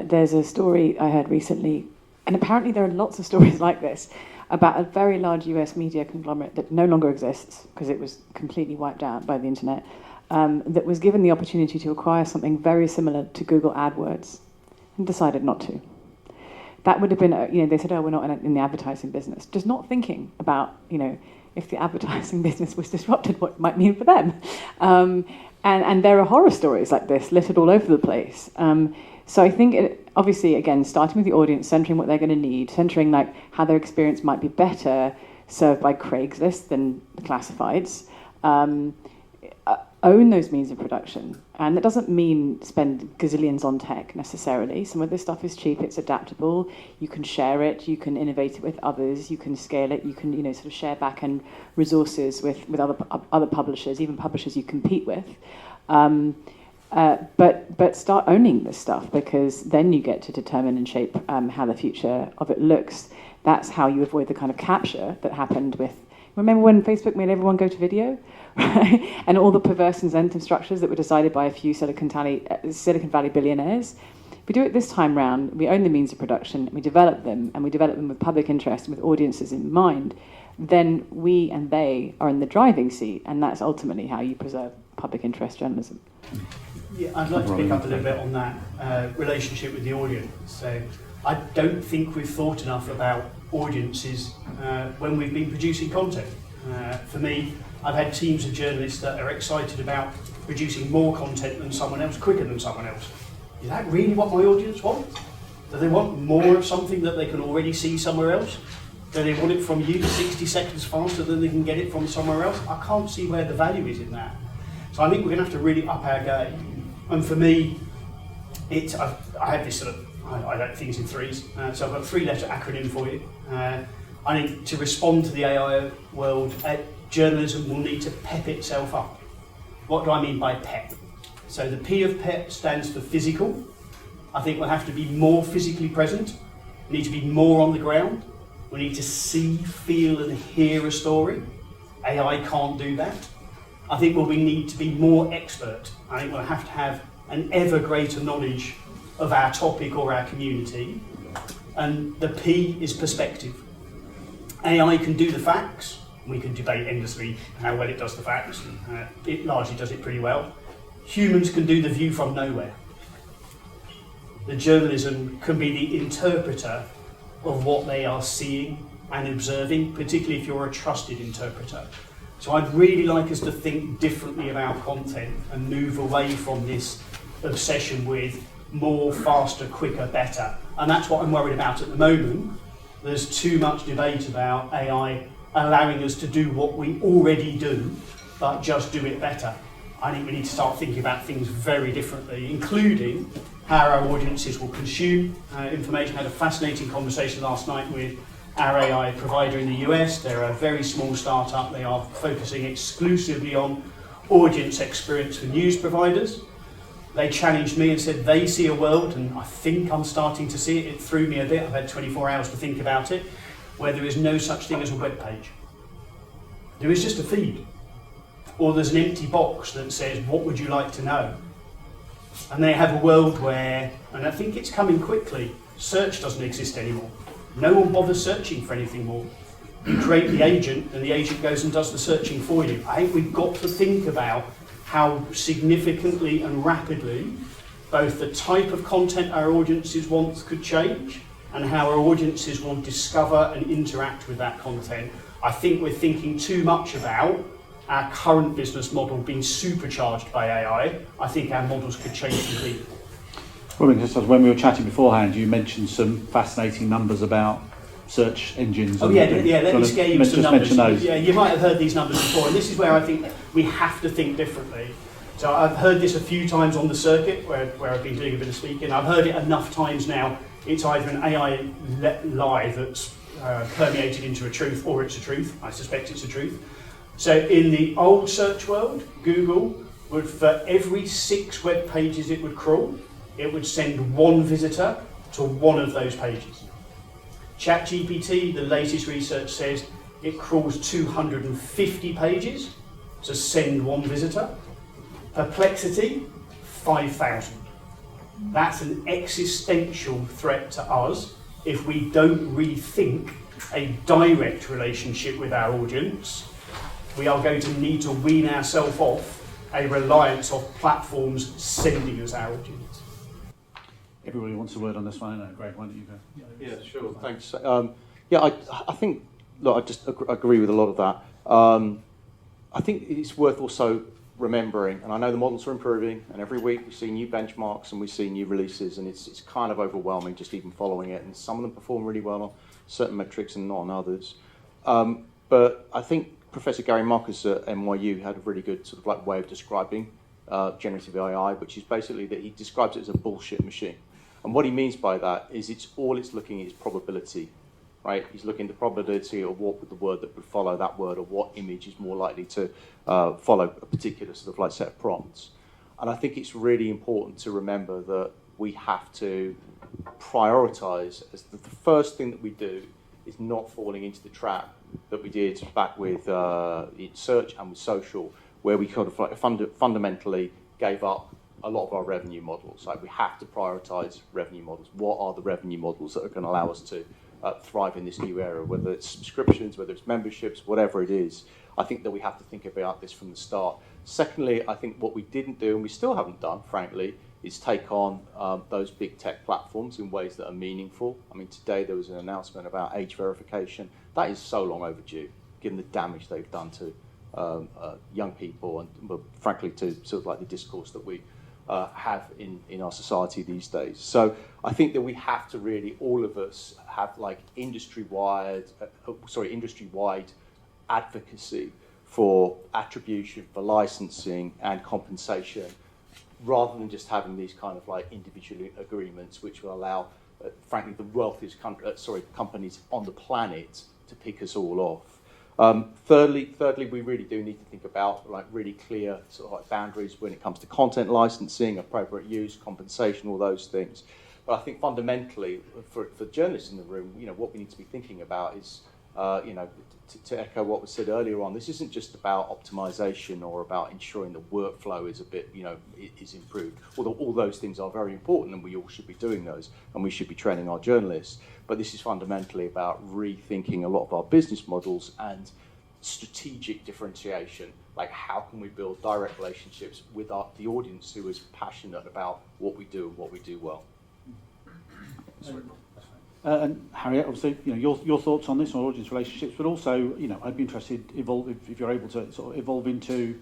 there's a story I heard recently, and apparently there are lots of stories like this, about a very large US media conglomerate that no longer exists because it was completely wiped out by the internet, that was given the opportunity to acquire something very similar to Google AdWords and decided not to. That would have been, they said, oh, we're not in the advertising business. Just not thinking about, if the advertising business was disrupted, what it might mean for them. And there are horror stories like this littered all over the place. So I think, obviously, again, starting with the audience, centering what they're going to need, centering like how their experience might be better served by Craigslist than the classifieds. own those means of production. And that doesn't mean spend gazillions on tech necessarily. Some of this stuff is cheap, it's adaptable, you can share it, you can innovate it with others, you can scale it, you can sort of share back-end resources with other publishers, even publishers you compete with. But start owning this stuff, because then you get to determine and shape how the future of it looks. That's how you avoid the kind of capture that happened with... Remember when Facebook made everyone go to video? Right? And all the perverse incentive structures that were decided by a few Silicon Valley billionaires? If we do it this time round, we own the means of production, we develop them, and we develop them with public interest and with audiences in mind, then we and they are in the driving seat, and that's ultimately how you preserve public interest journalism. Yeah, I'd like to pick up a little bit on that relationship with the audience. So I don't think we've thought enough about audiences when we've been producing content. For me, I've had teams of journalists that are excited about producing more content than someone else, quicker than someone else. Is that really what my audience wants? Do they want more of something that they can already see somewhere else? Do they want it from you 60 seconds faster than they can get it from somewhere else? I can't see where the value is in that. So I think we're going to have to really up our game. And for me, I have this sort of, I like things in threes, so I've got a 3-letter acronym for you. I think to respond to the AI world, journalism will need to pep itself up. What do I mean by pep? So the P of pep stands for physical. I think we'll have to be more physically present. We need to be more on the ground. We need to see, feel and hear a story. AI can't do that. I think we need to be more expert. I think we'll have to have an ever greater knowledge of our topic or our community. And the P is perspective. AI can do the facts. We can debate endlessly how well it does the facts. It largely does it pretty well. Humans can do the view from nowhere. The journalism can be the interpreter of what they are seeing and observing, particularly if you're a trusted interpreter. So I'd really like us to think differently about content and move away from this obsession with more, faster, quicker, better. And that's what I'm worried about at the moment. There's too much debate about AI allowing us to do what we already do, but just do it better. I think we need to start thinking about things very differently, including how our audiences will consume information. I had a fascinating conversation last night with our AI provider in the US. They're a very small startup. They are focusing exclusively on audience experience for news providers. They challenged me and said they see a world, and I think I'm starting to see it. It threw me a bit. I've had 24 hours to think about it, where there is no such thing as a web page. There is just a feed. Or there's an empty box that says, what would you like to know? And they have a world where, and I think it's coming quickly, search doesn't exist anymore. No one bothers searching for anything more. You create the agent, and the agent goes and does the searching for you. I think we've got to think about how significantly and rapidly both the type of content our audiences want could change and how our audiences will discover and interact with that content. I think we're thinking too much about our current business model being supercharged by AI. I think our models could change completely. Well, just as when we were chatting beforehand, you mentioned some fascinating numbers about search engines. Let me scare you with some numbers. Those. Yeah, you might have heard these numbers before, and this is where I think we have to think differently. So I've heard this a few times on the circuit where I've been doing a bit of speaking. I've heard it enough times now. It's either an AI lie that's permeated into a truth, or it's a truth. I suspect it's a truth. So in the old search world, Google would, for every 6 web pages it would crawl, it would send 1 visitor to one of those pages. ChatGPT, the latest research says it crawls 250 pages to send 1 visitor. Perplexity, 5,000. That's an existential threat to us if we don't rethink a direct relationship with our audience. We are going to need to wean ourselves off a reliance of platforms sending us our audience. Everybody wants a word on this one, I know. Greg, why don't you go? Yeah, sure, thanks. I think, look, I just agree with a lot of that. I think it's worth also remembering, and I know the models are improving, and every week we see new benchmarks and we see new releases, and it's kind of overwhelming just even following it, and some of them perform really well on certain metrics and not on others. But I think Professor Gary Marcus at NYU had a really good sort of like way of describing generative AI, which is basically that he describes it as a bullshit machine. And what he means by that is all it's looking at is probability, right? He's looking at the probability of what would the word that would follow that word, or what image is more likely to follow a particular sort of like set of prompts. And I think it's really important to remember that we have to prioritize as the first thing that we do is not falling into the trap that we did back with search and with social, where we kind of like fundamentally gave up a lot of our revenue models. Like, we have to prioritize revenue models. What are the revenue models that are going to allow us to thrive in this new era, whether it's subscriptions, whether it's memberships, whatever it is. I think that we have to think about this from the start. Secondly, I think what we didn't do, and we still haven't done, frankly, is take on those big tech platforms in ways that are meaningful. I mean, today there was an announcement about age verification. That is so long overdue, given the damage they've done to young people and, well, frankly, to sort of like the discourse that we have in our society these days. So I think that we have to really, all of us, have like industry-wide advocacy for attribution, for licensing and compensation, rather than just having these kind of like individual agreements which will allow, frankly, the wealthiest companies on the planet to pick us all off. Thirdly, we really do need to think about like really clear sort of like boundaries when it comes to content licensing, appropriate use, compensation, all those things. But I think fundamentally, for journalists in the room, what we need to be thinking about is, to echo what was said earlier on, this isn't just about optimization or about ensuring the workflow is a bit, is improved. Although all those things are very important, and we all should be doing those, and we should be training our journalists. But this is fundamentally about rethinking a lot of our business models and strategic differentiation. Like, how can we build direct relationships with the audience who is passionate about what we do and what we do well? And Harriet, obviously, your thoughts on this, on audience relationships, but also, I'd be interested if you're able to sort of evolve into,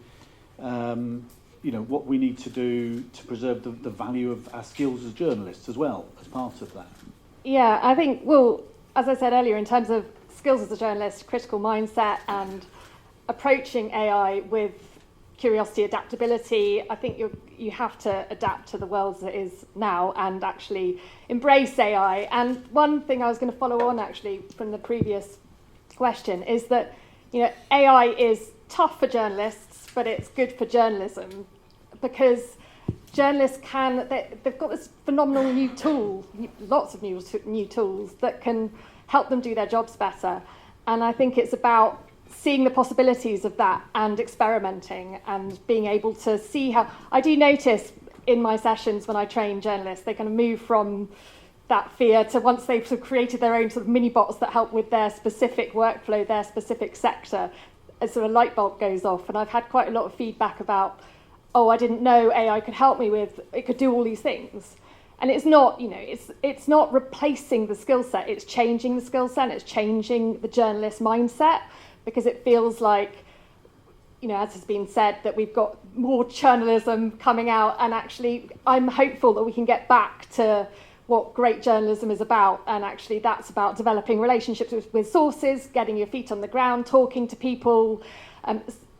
what we need to do to preserve the value of our skills as journalists as well, as part of that. Yeah, I think, well, as I said earlier, in terms of skills as a journalist, critical mindset and approaching AI with curiosity, adaptability, I think you have to adapt to the world as it is now and actually embrace AI. And one thing I was going to follow on actually from the previous question is that, AI is tough for journalists, but it's good for journalism, because journalists they've got this phenomenal new tool, lots of new tools that can help them do their jobs better. And I think it's about seeing the possibilities of that and experimenting and being able to see how... I do notice in my sessions when I train journalists, they kind of move from that fear to, once they've sort of created their own sort of mini bots that help with their specific workflow, their specific sector, a sort of light bulb goes off. And I've had quite a lot of feedback about, I didn't know AI could help me with, it could do all these things. And it's not, it's not replacing the skill set, it's changing the skill set, it's changing the journalist mindset, because it feels like, as has been said, that we've got more journalism coming out, and actually I'm hopeful that we can get back to what great journalism is about, and actually that's about developing relationships with sources, getting your feet on the ground, talking to people,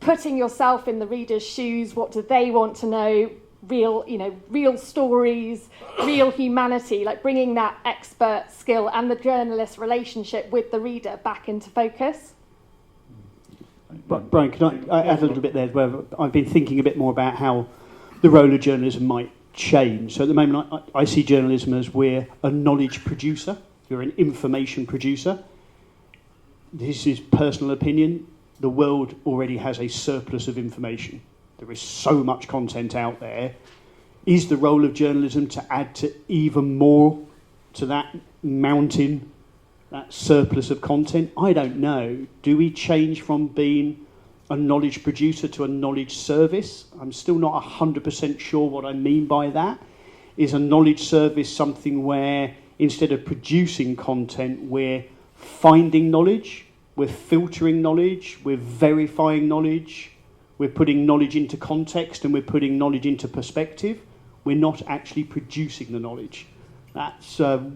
putting yourself in the reader's shoes. What do they want to know? Real stories, real humanity, like bringing that expert skill and the journalist relationship with the reader back into focus. Bryan, can I add a little bit there, where I've been thinking a bit more about how the role of journalism might change. So at the moment, I see journalism as we're a knowledge producer, we're an information producer. This is personal opinion. The world already has a surplus of information. There is so much content out there. Is the role of journalism to add to even more to that mountain, that surplus of content? I don't know. Do we change from being a knowledge producer to a knowledge service? I'm still not 100% sure what I mean by that. Is a knowledge service something where instead of producing content, we're finding knowledge, we're filtering knowledge, we're verifying knowledge, we're putting knowledge into context, and we're putting knowledge into perspective? We're not actually producing the knowledge. That's a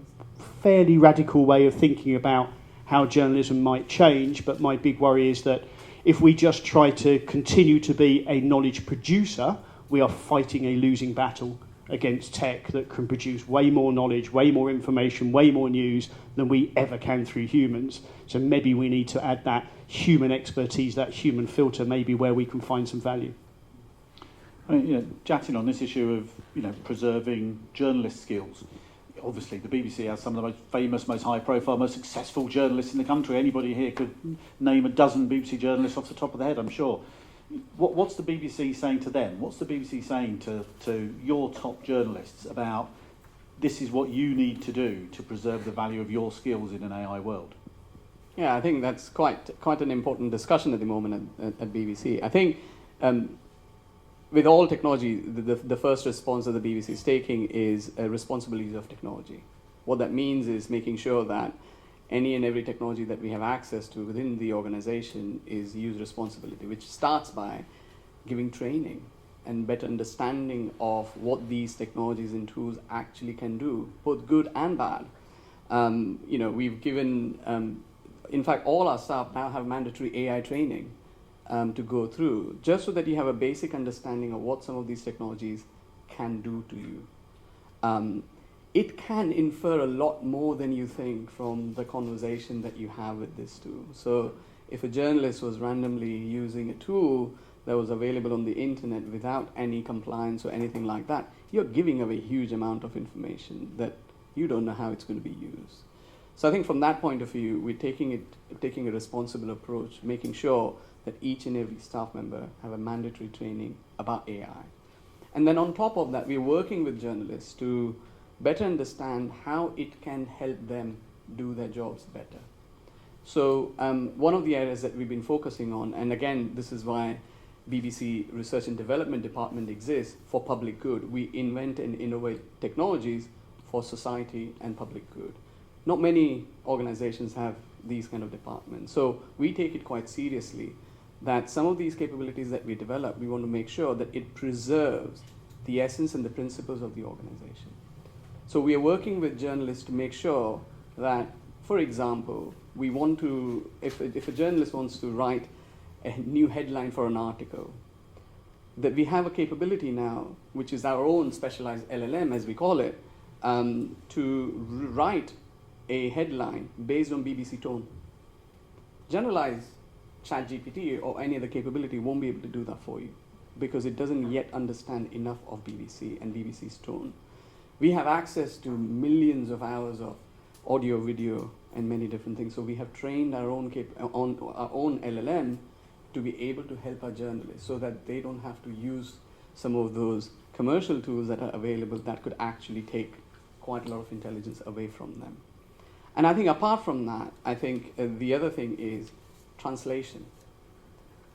fairly radical way of thinking about how journalism might change, but my big worry is that If we just try to continue to be a knowledge producer, we are fighting a losing battle against tech that can produce way more knowledge, way more information, way more news than we ever can through humans. So maybe we need to add that human expertise, that human filter, maybe where we can find some value. I mean, Jatin, on this issue of preserving journalist skills. Obviously, the BBC has some of the most famous, most high-profile, most successful journalists in the country. Anybody here could name a dozen BBC journalists off the top of their head, I'm sure. What's the BBC saying to them? What's the BBC saying to your top journalists about this is what you need to do to preserve the value of your skills in an AI world? Yeah, I think that's quite an important discussion at the moment at BBC. I think with all technology, the first response that the BBC is taking is a responsible use of technology. What that means is making sure that any and every technology that we have access to within the organization is used responsibly, which starts by giving training and better understanding of what these technologies and tools actually can do, both good and bad. We've given, in fact, all our staff now have mandatory AI training to go through, just so that you have a basic understanding of what some of these technologies can do to you. It can infer a lot more than you think from the conversation that you have with this tool. So if a journalist was randomly using a tool that was available on the internet without any compliance or anything like that, you're giving away a huge amount of information that you don't know how it's going to be used. So I think from that point of view, we're taking a responsible approach, making sure that each and every staff member have a mandatory training about AI. And then on top of that, we're working with journalists to better understand how it can help them do their jobs better. So one of the areas that we've been focusing on, and again, this is why BBC Research and Development Department exists, for public good. We invent and innovate technologies for society and public good. Not many organizations have these kind of departments. So we take it quite seriously that some of these capabilities that we develop, we want to make sure that it preserves the essence and the principles of the organization. So we are working with journalists to make sure that, for example, we want to, if a journalist wants to write a new headline for an article, that we have a capability now, which is our own specialized LLM, as we call it, to write a headline based on BBC tone. Generalized ChatGPT or any other capability won't be able to do that for you because it doesn't yet understand enough of BBC and BBC's tone. We have access to millions of hours of audio, video, and many different things. So we have trained our own LLM to be able to help our journalists so that they don't have to use some of those commercial tools that are available that could actually take quite a lot of intelligence away from them. And I think apart from that, I think the other thing is translation,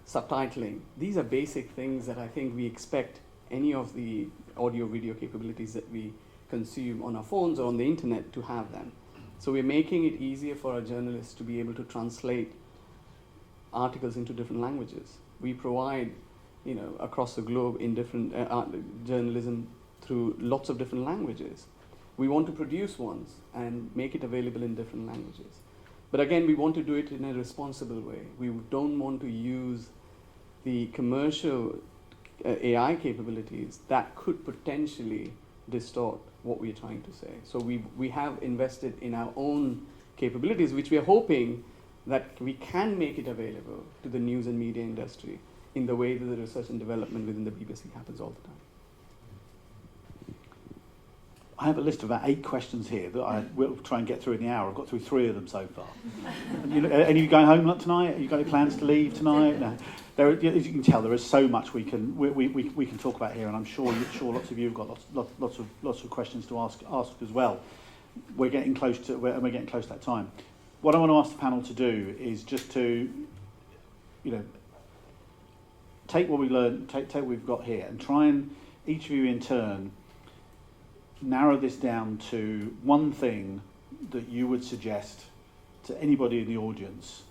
subtitling. These are basic things that I think we expect any of the audio video capabilities that we consume on our phones or on the internet to have them. So we're making it easier for our journalists to be able to translate articles into different languages. We provide, across the globe in different journalism through lots of different languages. We want to produce ones and make it available in different languages. But again, we want to do it in a responsible way. We don't want to use the commercial AI capabilities that could potentially distort what we're trying to say. So we have invested in our own capabilities, which we are hoping that we can make it available to the news and media industry in the way that the research and development within the BBC happens all the time. I have a list of about 8 questions here that I will try and get through in the hour. I've got through 3 of them so far. Any of you going home tonight? Have you got any plans to leave tonight? No. As you can tell, there is so much we can talk about here, and I'm sure lots of you have got lots of questions to ask as well. We're getting close to that time. What I want to ask the panel to do is just to, take what we learned, take what we've got here, and try and each of you in turn narrow this down to one thing that you would suggest to anybody in the audience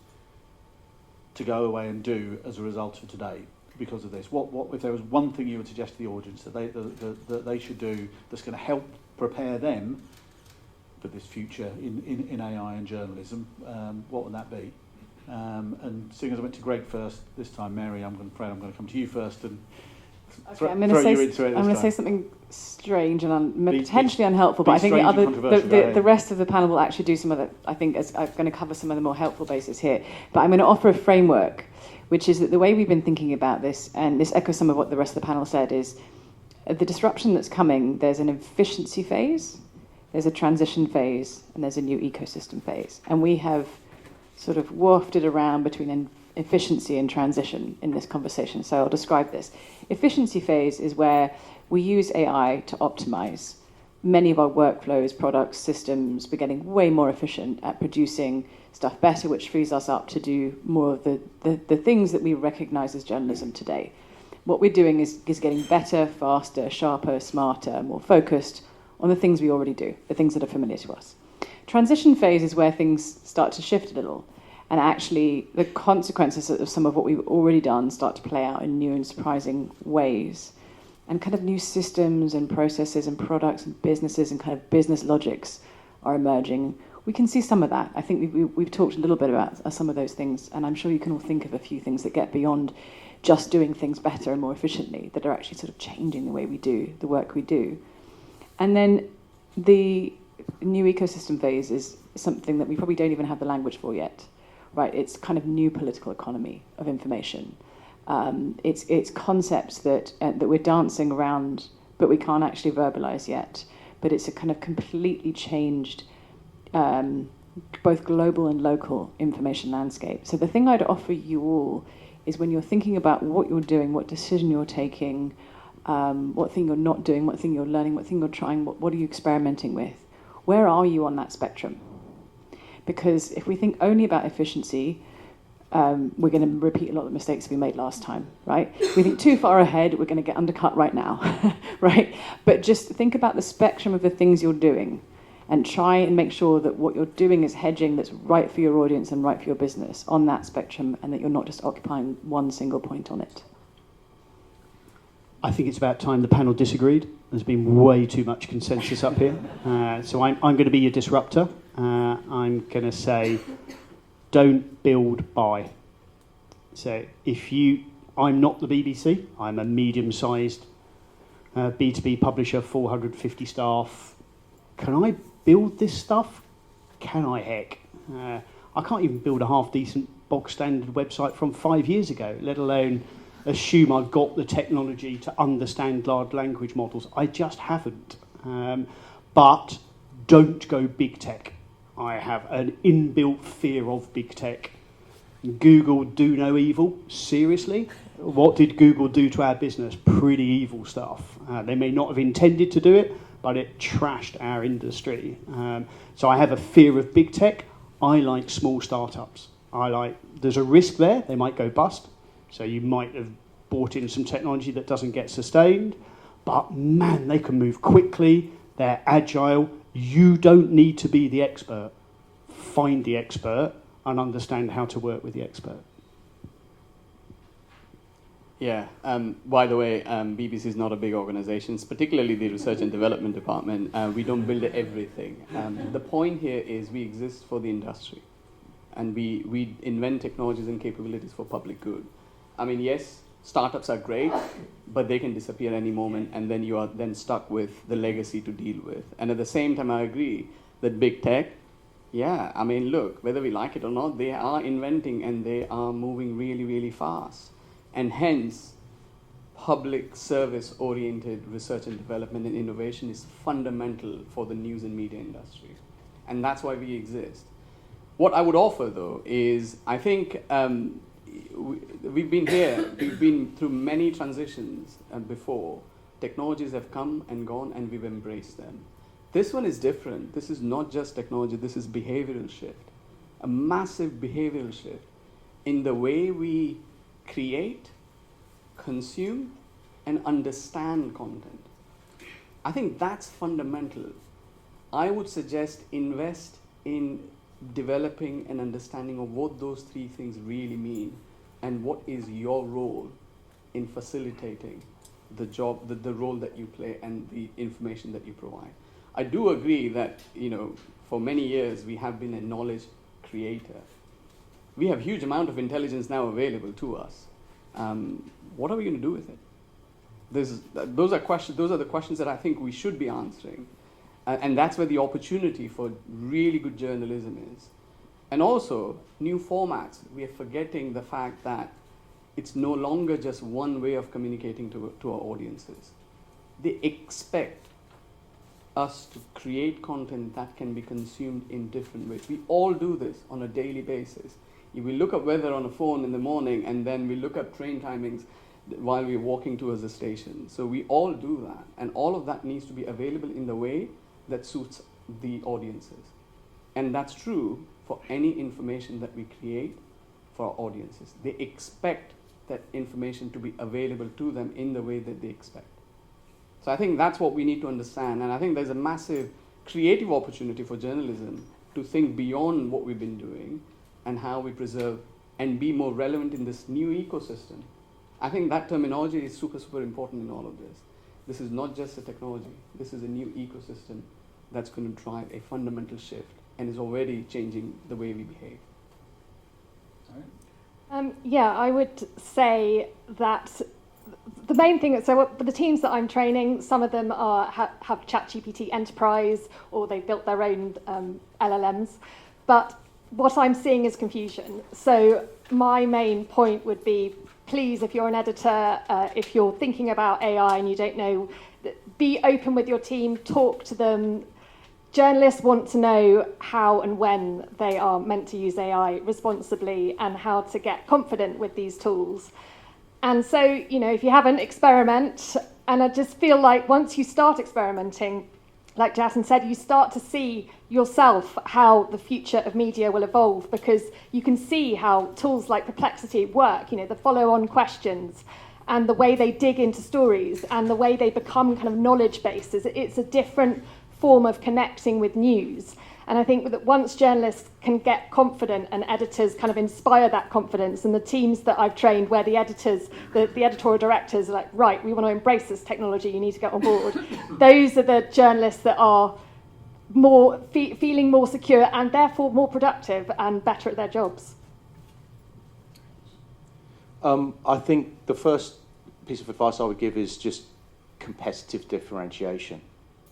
to go away and do as a result of today because of this. What if there was one thing you would suggest to the audience that they should do that's going to help prepare them for this future in AI and journalism? What would that be? And seeing as I went to Greg first this time, Mary, I'm afraid I'm going to come to you first and I'm going to say something strange and potentially unhelpful, but I think the rest of the panel will actually do some of it. I think I'm going to cover some of the more helpful bases here. But I'm going to offer a framework, which is that the way we've been thinking about this, and this echoes some of what the rest of the panel said, is the disruption that's coming, there's an efficiency phase, there's a transition phase, and there's a new ecosystem phase. And we have sort of wafted around between efficiency and transition in this conversation. So I'll describe this. Efficiency phase is where we use AI to optimize many of our workflows, products, systems. We're getting way more efficient at producing stuff better, which frees us up to do more of the things that we recognize as journalism today. What we're doing is getting better, faster, sharper, smarter, more focused on the things we already do, the things that are familiar to us. Transition phase is where things start to shift a little, and actually the consequences of some of what we've already done start to play out in new and surprising ways. And kind of new systems and processes and products and businesses and kind of business logics are emerging. We can see some of that. I think we've talked a little bit about some of those things, and I'm sure you can all think of a few things that get beyond just doing things better and more efficiently, that are actually sort of changing the way we do the work we do. And then the new ecosystem phase is something that we probably don't even have the language for yet, right? It's kind of new political economy of information. It's concepts that we're dancing around, but we can't actually verbalize yet. But it's a kind of completely changed, both global and local information landscape. So the thing I'd offer you all is, when you're thinking about what you're doing, what decision you're taking, what thing you're not doing, what thing you're learning, what thing you're trying, what are you experimenting with? Where are you on that spectrum? Because if we think only about efficiency, we're going to repeat a lot of the mistakes we made last time, right? We think too far ahead, we're going to get undercut right now, right? But just think about the spectrum of the things you're doing and try and make sure that what you're doing is hedging that's right for your audience and right for your business on that spectrum, and that you're not just occupying one single point on it. I think it's about time the panel disagreed. There's been way too much consensus up here. So I'm going to be your disruptor. I'm going to say, don't build, buy. So I'm not the BBC. I'm a medium-sized B2B publisher, 450 staff. Can I build this stuff? Can I heck? I can't even build a half-decent bog-standard website from 5 years ago, let alone assume I've got the technology to understand large language models. I just haven't. But don't go big tech. I have an inbuilt fear of big tech. Google do no evil. Seriously? What did Google do to our business? Pretty evil stuff. They may not have intended to do it, but it trashed our industry. So I have a fear of big tech. I like small startups. There's a risk there. They might go bust. So you might have bought in some technology that doesn't get sustained. But man, they can move quickly. They're agile. You don't need to be the expert. Find the expert and understand how to work with the expert. Yeah, by the way, BBC is not a big organization, particularly the research and development department. We don't build everything. The point here is we exist for the industry, and we invent technologies and capabilities for public good. I mean, yes, startups are great, but they can disappear any moment, and then you are then stuck with the legacy to deal with. And at the same time, I agree that big tech, yeah, I mean, look, whether we like it or not, they are inventing and they are moving really, really fast. And hence, public service-oriented research and development and innovation is fundamental for the news and media industry. And that's why we exist. What I would offer, though, is I think we've been here, we've been through many transitions before. Technologies have come and gone, and we've embraced them. This one is different. This is not just technology, this is behavioral shift. A massive behavioral shift in the way we create, consume, and understand content. I think that's fundamental. I would suggest invest in developing an understanding of what those three things really mean and what is your role in facilitating the job, the role that you play and the information that you provide. I do agree that, for many years we have been a knowledge creator. we have huge amount of intelligence now available to us. What are we going to do with it? Those are the questions that I think we should be answering. And that's where the opportunity for really good journalism is. And also, new formats. We are forgetting the fact that it's no longer just one way of communicating to our audiences. They expect us to create content that can be consumed in different ways. We all do this on a daily basis. If we look at weather on a phone in the morning, and then we look at train timings while we're walking towards the station. So we all do that. And all of that needs to be available in the way that suits the audiences. And that's true for any information that we create for our audiences. They expect that information to be available to them in the way that they expect. So I think that's what we need to understand. And I think there's a massive creative opportunity for journalism to think beyond what we've been doing and how we preserve and be more relevant in this new ecosystem. I think that terminology is super, super important in all of this. This is not just a technology. This is a new ecosystem that's going to drive a fundamental shift and is already changing the way we behave. Yeah, I would say that the main thing, so for the teams that I'm training, some of them have ChatGPT Enterprise, or they've built their own LLMs, but what I'm seeing is confusion. So my main point would be, please, if you're an editor, if you're thinking about AI and you don't know, be open with your team, talk to them. Journalists want to know how and when they are meant to use AI responsibly and how to get confident with these tools. And so, if you haven't, experiment. And I just feel like once you start experimenting, like Jatin said, you start to see yourself how the future of media will evolve, because you can see how tools like Perplexity work, the follow-on questions and the way they dig into stories and the way they become kind of knowledge bases. It's a different form of connecting with news. And I think that once journalists can get confident and editors kind of inspire that confidence, and the teams that I've trained where the editors, the editorial directors are like, right, we want to embrace this technology, you need to get on board. Those are the journalists that are more feeling more secure and therefore more productive and better at their jobs. I think the first piece of advice I would give is just competitive differentiation.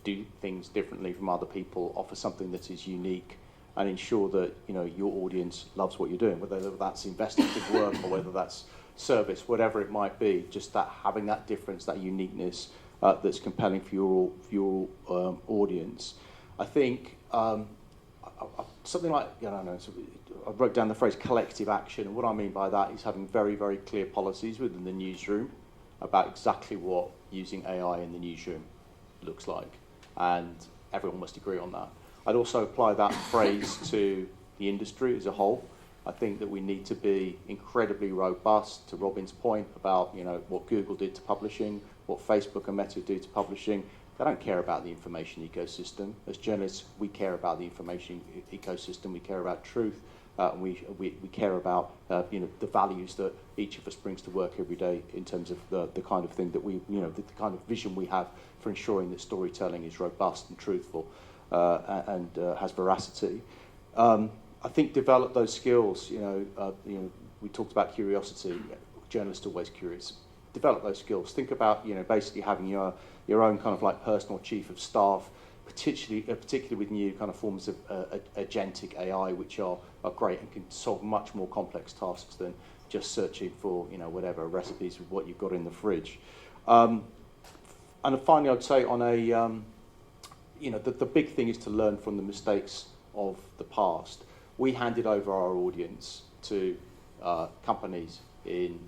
Do things differently from other people, offer something that is unique, and ensure that your audience loves what you're doing, whether that's investigative work or whether that's service, whatever it might be. Just that having that difference, that uniqueness that's compelling for your audience. I think something like I wrote down the phrase collective action, and what I mean by that is having very, very clear policies within the newsroom about exactly what using AI in the newsroom looks like. And everyone must agree on that. I'd also apply that phrase to the industry as a whole. I think that we need to be incredibly robust, to Robin's point about what Google did to publishing, what Facebook and Meta do to publishing. They don't care about the information ecosystem. As journalists, we care about the information ecosystem. We care about truth. We care about the values that each of us brings to work every day in terms of the kind of thing that we the kind of vision we have for ensuring that storytelling is robust and truthful and has veracity. I think develop those skills. We talked about curiosity. Journalists are always curious. Develop those skills. Think about basically having your own kind of like personal chief of staff, particularly with new kind of forms of agentic AI, which are great and can solve much more complex tasks than just searching for whatever recipes with what you've got in the fridge. And finally, I'd say on a the big thing is to learn from the mistakes of the past. We handed over our audience to companies in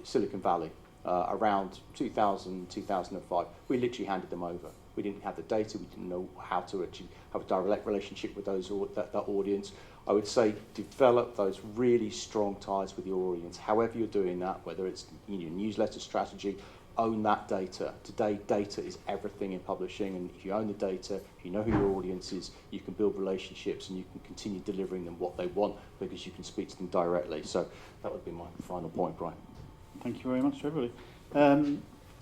Silicon Valley around 2000, 2005. We literally handed them over. We didn't have the data. We didn't know how to actually have a direct relationship with that audience. I would say develop those really strong ties with your audience. However you're doing that, whether it's your newsletter strategy, own that data. Today, data is everything in publishing, and if you own the data, if you know who your audience is, you can build relationships and you can continue delivering them what they want because you can speak to them directly. So that would be my final point, Bryan. Thank you very much to everybody.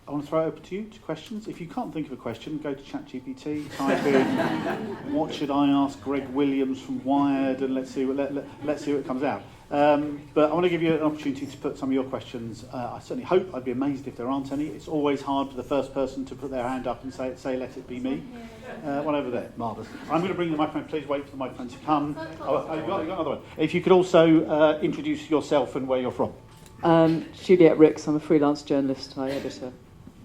I want to throw it open to you, to questions. If you can't think of a question, go to ChatGPT, type in, what should I ask Greg Williams from Wired, and let's see what comes out. But I want to give you an opportunity to put some of your questions. I certainly hope, I'd be amazed if there aren't any. It's always hard for the first person to put their hand up and say let it be me. One over there, marvellous. I'm going to bring the microphone, please wait for the microphone to come. You've got another one. If you could also introduce yourself and where you're from. Juliet Ricks, I'm a freelance journalist. I edit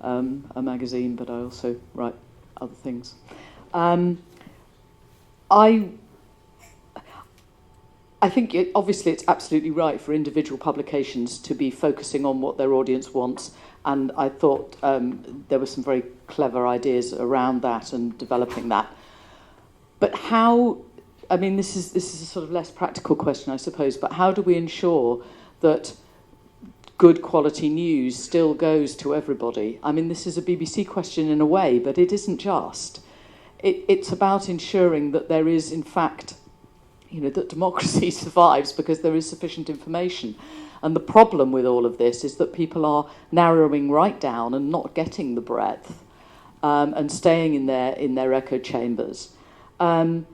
a magazine, but I also write other things. I think obviously it's absolutely right for individual publications to be focusing on what their audience wants, and I thought there were some very clever ideas around that and developing that. But how, I mean, this is a sort of less practical question, I suppose, but how do we ensure that good quality news still goes to everybody? I mean, this is a BBC question in a way, but it isn't just. It's about ensuring that there is, in fact, that democracy survives because there is sufficient information. And the problem with all of this is that people are narrowing right down and not getting the breadth, and staying in their echo chambers. And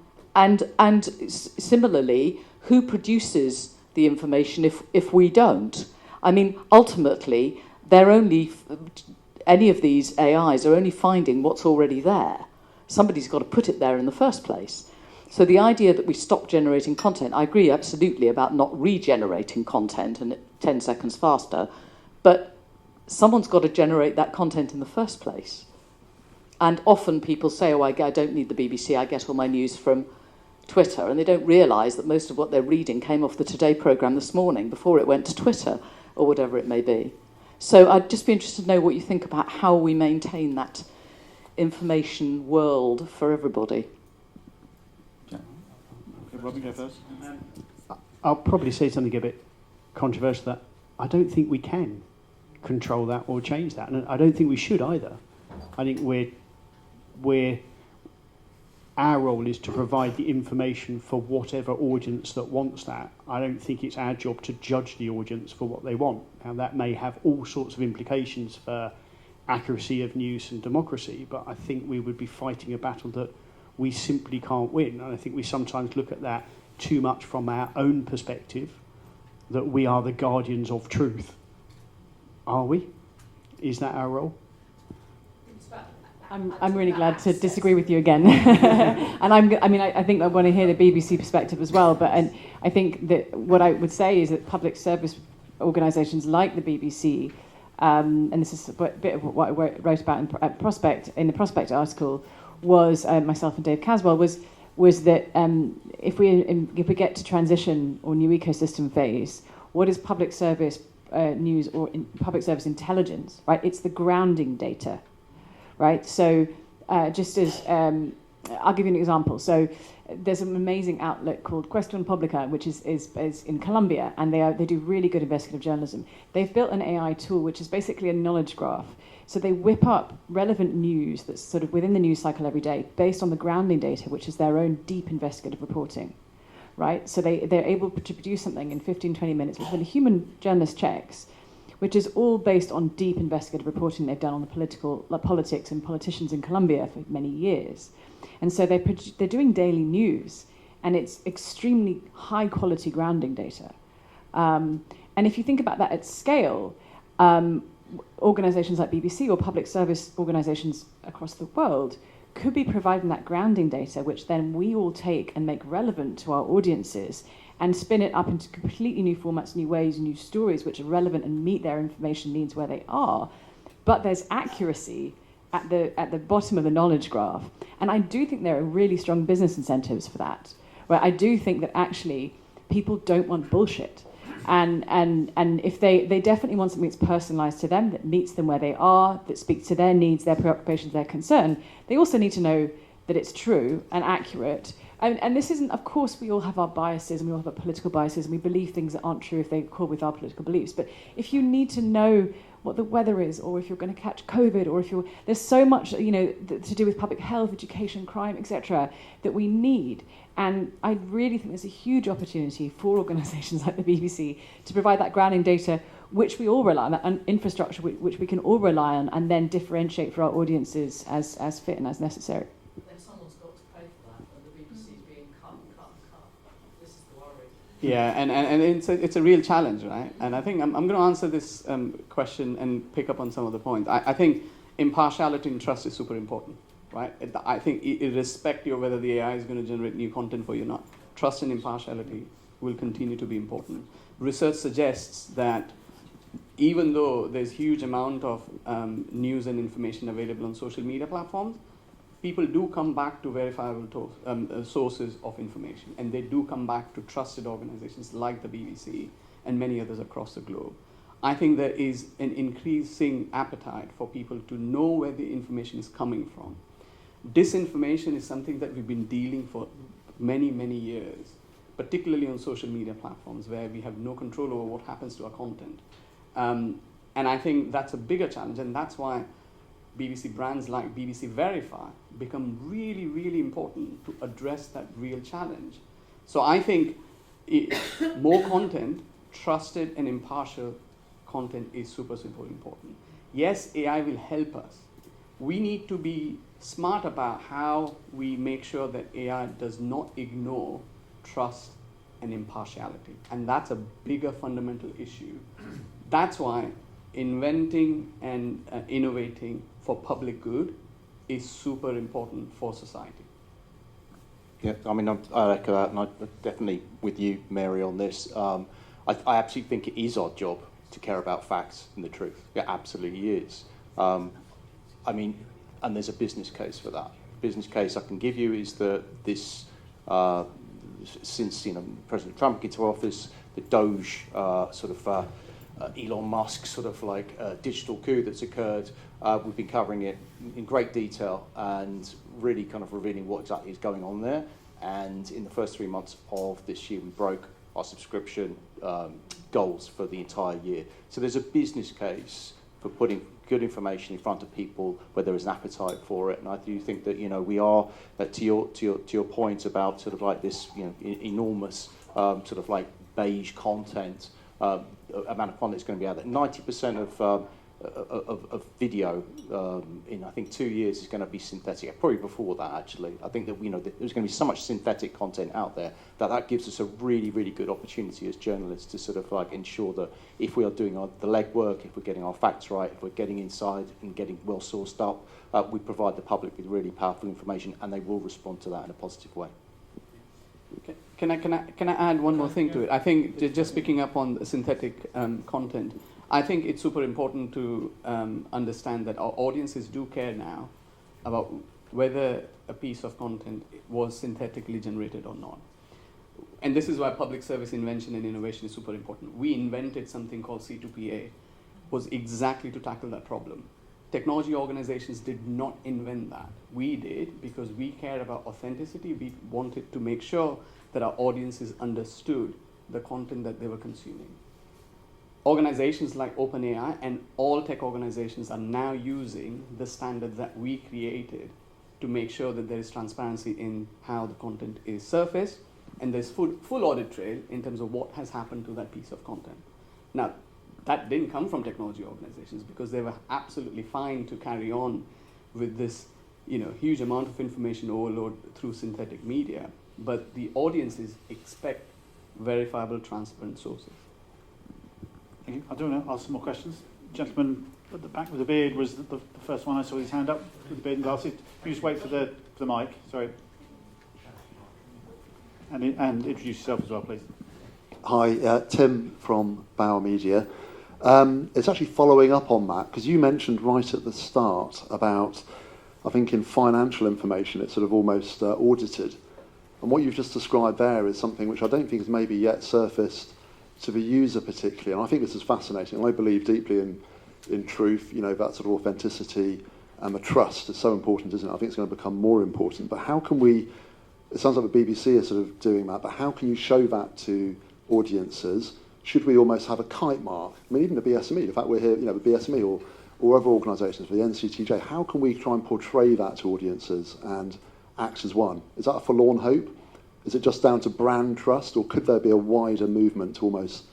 similarly, who produces the information if we don't? I mean, ultimately, any of these AIs are only finding what's already there. Somebody's got to put it there in the first place. So the idea that we stop generating content, I agree absolutely about not regenerating content and 10 seconds faster, but someone's got to generate that content in the first place. And often people say, I don't need the BBC, I get all my news from Twitter, and they don't realise that most of what they're reading came off the Today programme this morning before it went to Twitter, or whatever it may be. So I'd just be interested to know what you think about how we maintain that information world for everybody. Robin, go first. I'll probably say something a bit controversial, that I don't think we can control that or change that, and I don't think we should either. I think our role is to provide the information for whatever audience that wants that. I don't think it's our job to judge the audience for what they want. Now, that may have all sorts of implications for accuracy of news and democracy, but I think we would be fighting a battle that we simply can't win. And I think we sometimes look at that too much from our own perspective, that we are the guardians of truth. Are we? Is that our role? I'm really glad to disagree with you again. And I think I want to hear the BBC perspective as well, but I think that what I would say is that public service organisations like the BBC, and this is a bit of what I wrote about in the Prospect article, was myself and Dave Caswell, was that if we get to transition or new ecosystem phase, what is public service news or public service intelligence, right? It's the grounding data, right? So just as I'll give you an example. So there's an amazing outlet called Question Publica, which is in Colombia, and they do really good investigative journalism. They've built an AI tool which is basically a knowledge graph. So they whip up relevant news that's sort of within the news cycle every day based on the grounding data, which is their own deep investigative reporting, right? So they're able to produce something in 15, 20 minutes, which when a human journalist checks, which is all based on deep investigative reporting they've done on the politics and politicians in Colombia for many years. And so they're doing daily news, and it's extremely high-quality grounding data. And if you think about that at scale, organisations like BBC or public service organisations across the world could be providing that grounding data, which then we all take and make relevant to our audiences and spin it up into completely new formats, new ways, new stories which are relevant and meet their information needs where they are. But there's accuracy at the bottom of the knowledge graph. And I do think there are really strong business incentives for that, where I do think that actually people don't want bullshit. And if they definitely want something that's personalised to them, that meets them where they are, that speaks to their needs, their preoccupations, their concern, they also need to know that it's true and accurate. And this isn't, of course, we all have our biases and we all have our political biases and we believe things that aren't true if they accord with our political beliefs. But if you need to know what the weather is, or if you're going to catch COVID, or there's so much, to do with public health, education, crime, etc., that we need. And I really think there's a huge opportunity for organisations like the BBC to provide that grounding data which we all rely on, and infrastructure which we can all rely on, and then differentiate for our audiences as fit and as necessary. Then someone's got to pay for that, and the BBC is being cut. This is the worry. Yeah, and it's a real challenge, right? And I think I'm going to answer this question and pick up on some of the points. I think impartiality and trust is super important, right? I think irrespective of whether the AI is going to generate new content for you or not, trust and impartiality will continue to be important. Research suggests that even though there's huge amount of news and information available on social media platforms, people do come back to verifiable sources of information, and they do come back to trusted organizations like the BBC and many others across the globe. I think there is an increasing appetite for people to know where the information is coming from. Disinformation is something that we've been dealing for many, many years, particularly on social media platforms where we have no control over what happens to our content. And I think that's a bigger challenge, and that's why BBC brands like BBC Verify become really, really important to address that real challenge. So I think more content, trusted and impartial content is super, super important. Yes, AI will help us. We need to be smart about how we make sure that AI does not ignore trust and impartiality. And that's a bigger fundamental issue. That's why inventing and innovating for public good is super important for society. Yeah, I mean, I echo that, and I'm definitely with you, Mary, on this. I absolutely think it is our job to care about facts and the truth. It absolutely is. I mean, and there's a business case for that. Business case I can give you is that this, since President Trump came to office, the Doge Elon Musk digital coup that's occurred. We've been covering it in great detail and really kind of revealing what exactly is going on there. And in the first 3 months of this year, we broke our subscription goals for the entire year. So there's a business case for putting good information in front of people where there is an appetite for it. And I do think that we are to your point about sort of like this enormous sort of like beige content. Amount of content that's going to be out there. 90% of video in I think 2 years is going to be synthetic. Probably before that, actually. I think that there's going to be so much synthetic content out there that gives us a really, really good opportunity as journalists to sort of like ensure that if we are doing the legwork, if we're getting our facts right, if we're getting inside and getting well sourced up, we provide the public with really powerful information, and they will respond to that in a positive way. Okay. Can I add one more thing to it? I think just picking up on the synthetic content, I think it's super important to understand that our audiences do care now about whether a piece of content was synthetically generated or not. And this is why public service invention and innovation is super important. We invented something called C2PA, was exactly to tackle that problem. Technology organizations did not invent that. We did because we care about authenticity. We wanted to make sure that our audiences understood the content that they were consuming. Organizations like OpenAI and all tech organizations are now using the standards that we created to make sure that there is transparency in how the content is surfaced, and there's full audit trail in terms of what has happened to that piece of content. Now, that didn't come from technology organizations because they were absolutely fine to carry on with this huge amount of information overload through synthetic media, but the audiences expect verifiable, transparent sources. Thank you. I do want to ask some more questions. Gentleman at the back with the beard was the first one I saw his hand up with the beard and glasses. You just wait for the mic, sorry. And introduce yourself as well, please. Hi, Tim from Bauer Media. It's actually following up on that, because you mentioned right at the start about, I think in financial information, it's sort of almost audited. And what you've just described there is something which I don't think has maybe yet surfaced to the user particularly. And I think this is fascinating. And I believe deeply in truth, that sort of authenticity and the trust is so important, isn't it? I think it's going to become more important. But how can we, it sounds like the BBC is sort of doing that, but how can you show that to audiences? Should we almost have a kite mark? I mean, even the BSME, the fact we're here, the BSME or other organisations, the NCTJ, how can we try and portray that to audiences and act as one? Is that a forlorn hope? Is it just down to brand trust, or could there be a wider movement to almost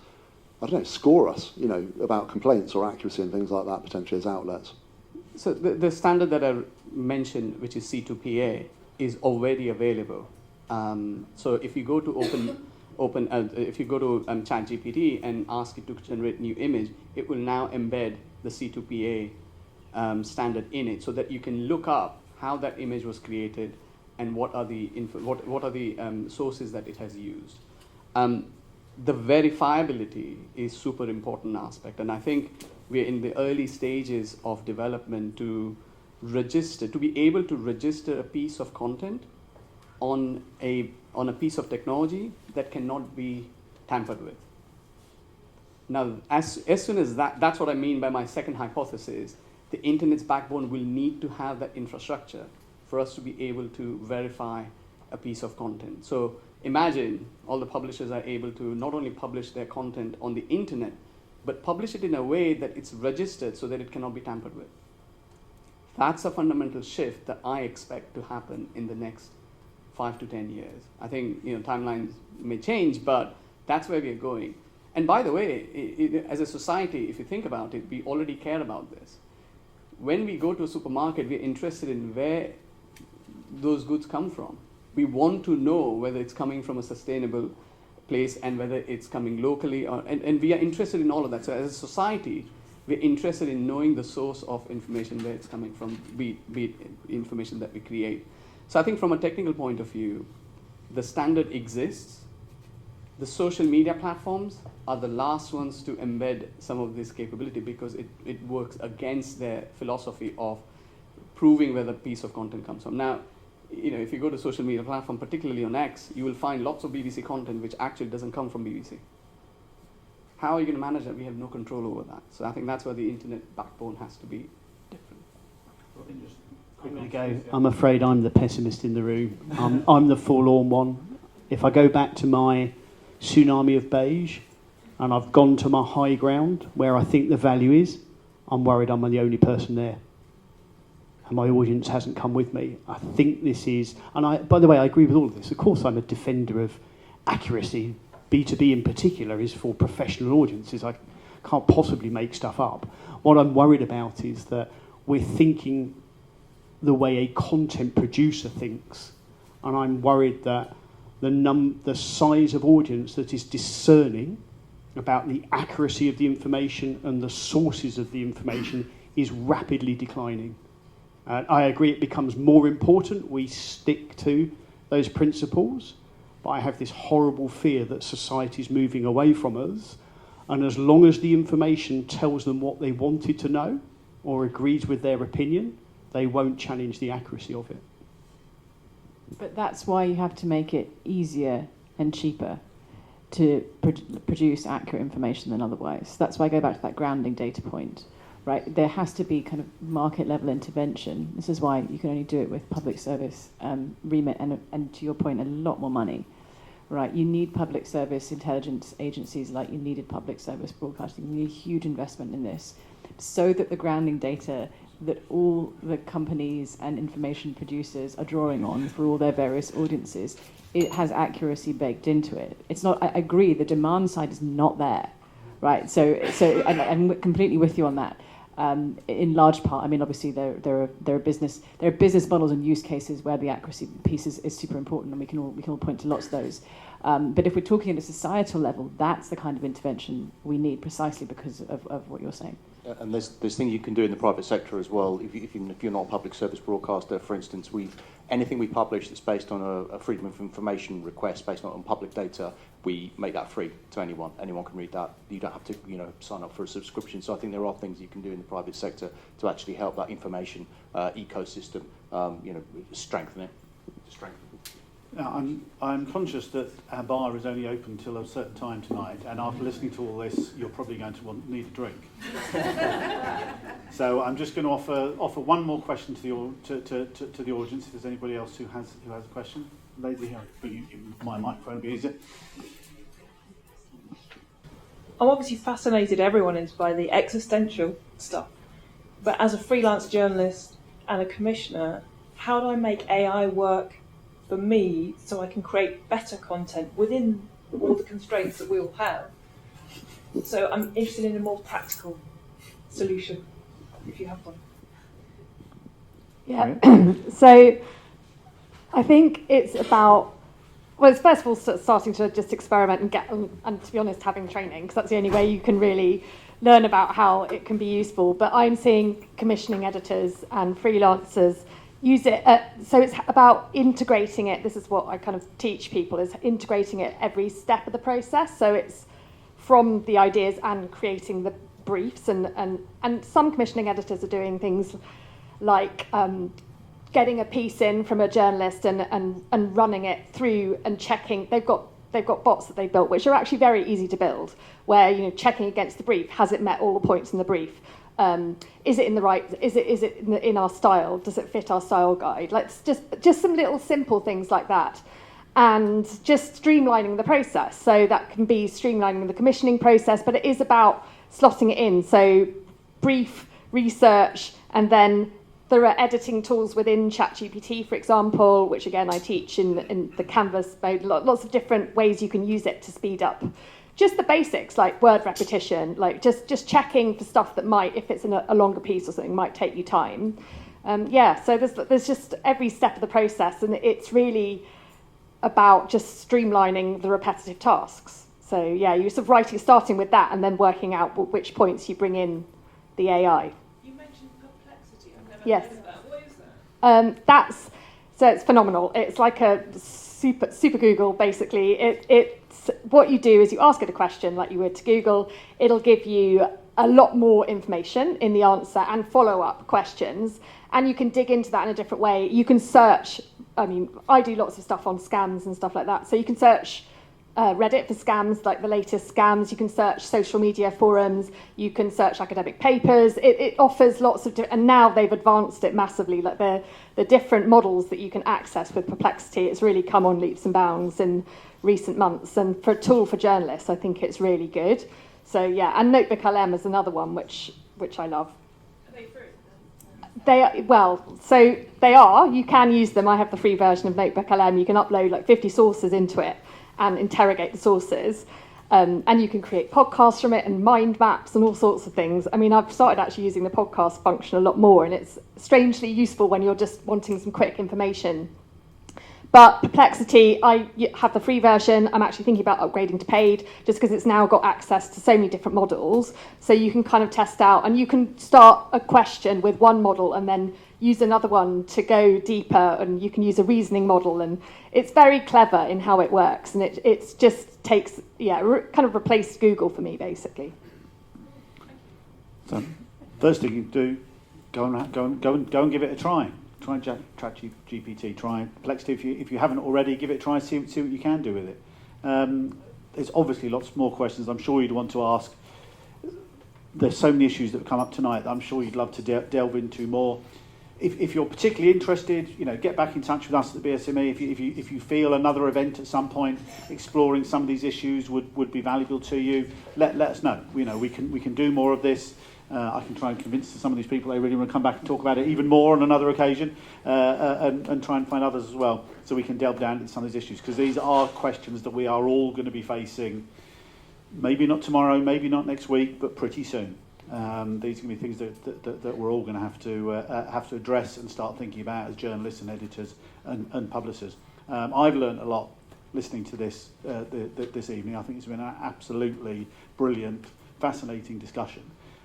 I don't know, score us, about complaints or accuracy and things like that, potentially as outlets. So the standard that I mentioned, which is C2PA, is already available. So if you go to if you go to ChatGPT and ask it to generate new image, it will now embed the C2PA standard in it, so that you can look up how that image was created and what are the sources that it has used. The verifiability is super important aspect, and I think we're in the early stages of development to be able to register a piece of content on a piece of technology that cannot be tampered with. Now, as soon as that's what I mean by my second hypothesis, the internet's backbone will need to have that infrastructure for us to be able to verify a piece of content. So imagine all the publishers are able to not only publish their content on the internet, but publish it in a way that it's registered so that it cannot be tampered with. That's a fundamental shift that I expect to happen in the next 5 to 10 years. I think timelines may change, but that's where we're going. And by the way, as a society, if you think about it, we already care about this. When we go to a supermarket, we're interested in where those goods come from. We want to know whether it's coming from a sustainable place and whether it's coming locally, and we are interested in all of that. So as a society, we're interested in knowing the source of information, where it's coming from, be it information that we create. So I think from a technical point of view, the standard exists. The social media platforms are the last ones to embed some of this capability, because it works against their philosophy of proving where the piece of content comes from. Now, if you go to social media platform, particularly on X, you will find lots of BBC content which actually doesn't come from BBC. How are you going to manage that? We have no control over that. So I think that's where the internet backbone has to be different. I'm afraid I'm the pessimist in the room. I'm the forlorn one. If I go back to my tsunami of beige, and I've gone to my high ground where I think the value is, I'm worried I'm the only person there. And my audience hasn't come with me. I think this is, by the way, I agree with all of this. Of course, I'm a defender of accuracy. B2B in particular is for professional audiences. I can't possibly make stuff up. What I'm worried about is that we're thinking the way a content producer thinks. And I'm worried that the size of audience that is discerning about the accuracy of the information and the sources of the information is rapidly declining. I agree it becomes more important we stick to those principles, but I have this horrible fear that society is moving away from us, and as long as the information tells them what they wanted to know or agrees with their opinion, they won't challenge the accuracy of it. But that's why you have to make it easier and cheaper to produce accurate information than otherwise. That's why I go back to that grounding data point. Right, there has to be kind of market level intervention. This is why you can only do it with public service remit and to your point, a lot more money. Right, you need public service intelligence agencies like you needed public service broadcasting. You need a huge investment in this, so that the grounding data that all the companies and information producers are drawing on for all their various audiences, it has accuracy baked into it. It's not. I agree, the demand side is not there. Right, so I'm completely with you on that. In large part, I mean, obviously there are business models and use cases where the accuracy piece is super important, and we can all point to lots of those. But if we're talking at a societal level, that's the kind of intervention we need, precisely because of what you're saying. And there's things you can do in the private sector as well. If you're not a public service broadcaster, for instance, anything we publish that's based on a freedom of information request based on public data, we make that free to anyone. Anyone can read that. You don't have to, sign up for a subscription. So I think there are things you can do in the private sector to actually help that information ecosystem, strengthen it. Now, I'm conscious that our bar is only open till a certain time tonight, and after listening to all this, you're probably going to need a drink. So I'm just going to offer one more question to the audience. If there's anybody else who has a question, lady here, but my microphone will be easier. I'm obviously fascinated. Everyone is by the existential stuff, but as a freelance journalist and a commissioner, how do I make AI work for me so I can create better content within all the constraints that we all have? So I'm interested in a more practical solution, if you have one. Yeah. So I think it's about, well, it's first of all starting to just experiment and get, and to be honest, having training, because that's the only way you can really learn about how it can be useful. But I'm seeing commissioning editors and freelancers use it. So it's about integrating it. This is what I kind of teach people, is integrating it every step of the process. So it's from the ideas and creating the briefs. And some commissioning editors are doing things like getting a piece in from a journalist and running it through and checking. They've got bots that they've built, which are actually very easy to build, where, you know, checking against the brief, has it met all the points in the brief? Is it in the right? Is it in our style? Does it fit our style guide? Like, just some little simple things like that, and just streamlining the process. So that can be streamlining the commissioning process, but it is about slotting it in. So brief, research, and then there are editing tools within ChatGPT, for example, which again I teach in the Canvas mode. Lots of different ways you can use it to speed up just the basics, like word repetition, like just checking for stuff that might, if it's in a longer piece or something, might take you time. So there's just every step of the process, and it's really about just streamlining the repetitive tasks. So yeah, you're sort of starting with that, and then working out which points you bring in the AI. You mentioned perplexity. I've never Yes. heard of that. What is that? So it's phenomenal. It's like a super Google, basically. It's what you do is you ask it a question like you would to Google. It'll give you a lot more information in the answer and follow-up questions, and you can dig into that in a different way. You can search. I mean, I do lots of stuff on scams and stuff like that. So you can search Reddit for scams, like the latest scams. You can search social media forums. You can search academic papers. It offers lots of and now they've advanced it massively. Like the different models that you can access with Perplexity, it's really come on leaps and bounds in recent months. And for a tool for journalists, I think it's really good. So yeah, and Notebook LM is another one which I love. Are they free? They are. You can use them. I have the free version of Notebook LM. You can upload like 50 sources into it and interrogate the sources. And you can create podcasts from it and mind maps and all sorts of things. I mean, I've started actually using the podcast function a lot more, and it's strangely useful when you're just wanting some quick information. But Perplexity, I have the free version. I'm actually thinking about upgrading to paid, just because it's now got access to so many different models. So you can kind of test out, and you can start a question with one model and then use another one to go deeper, and you can use a reasoning model, and it's very clever in how it works, and it just takes, kind of replaced Google for me, basically. So, first thing you do, go and give it a try. Try ChatGPT, try Perplexity if you haven't already. Give it a try, see what you can do with it. There's obviously lots more questions I'm sure you'd want to ask. There's so many issues that have come up tonight that I'm sure you'd love to delve into more. If you're particularly interested, get back in touch with us at the BSME. If you feel another event at some point exploring some of these issues would be valuable to you, let us know. We can do more of this. I can try and convince some of these people they really want to come back and talk about it even more on another occasion, and try and find others as well, so we can delve down into some of these issues, because these are questions that we are all going to be facing. Maybe not tomorrow, maybe not next week, but pretty soon. These are going to be things that we're all going to have to address and start thinking about as journalists and editors and publishers. I've learned a lot listening to this this evening. I think it's been an absolutely brilliant, fascinating discussion.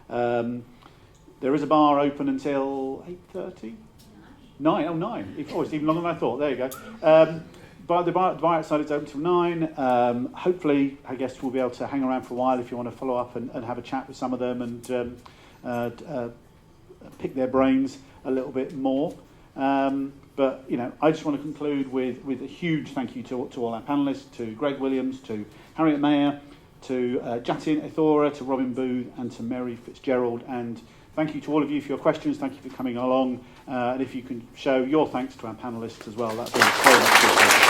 There is a bar open until 8:30? 9. Oh, 9. It's even longer than I thought. There you go. But the bar outside is open till 9. Hopefully, our guests will be able to hang around for a while if you want to follow up and have a chat with some of them and pick their brains a little bit more. But I just want to conclude with a huge thank you to all our panellists, to Greg Williams, to Harriet Meyer, to Jatin Aythora, to Robin Booth, and to Mary Fitzgerald. And thank you to all of you for your questions. Thank you for coming along. And if you can show your thanks to our panellists as well, that'd be very much appreciated.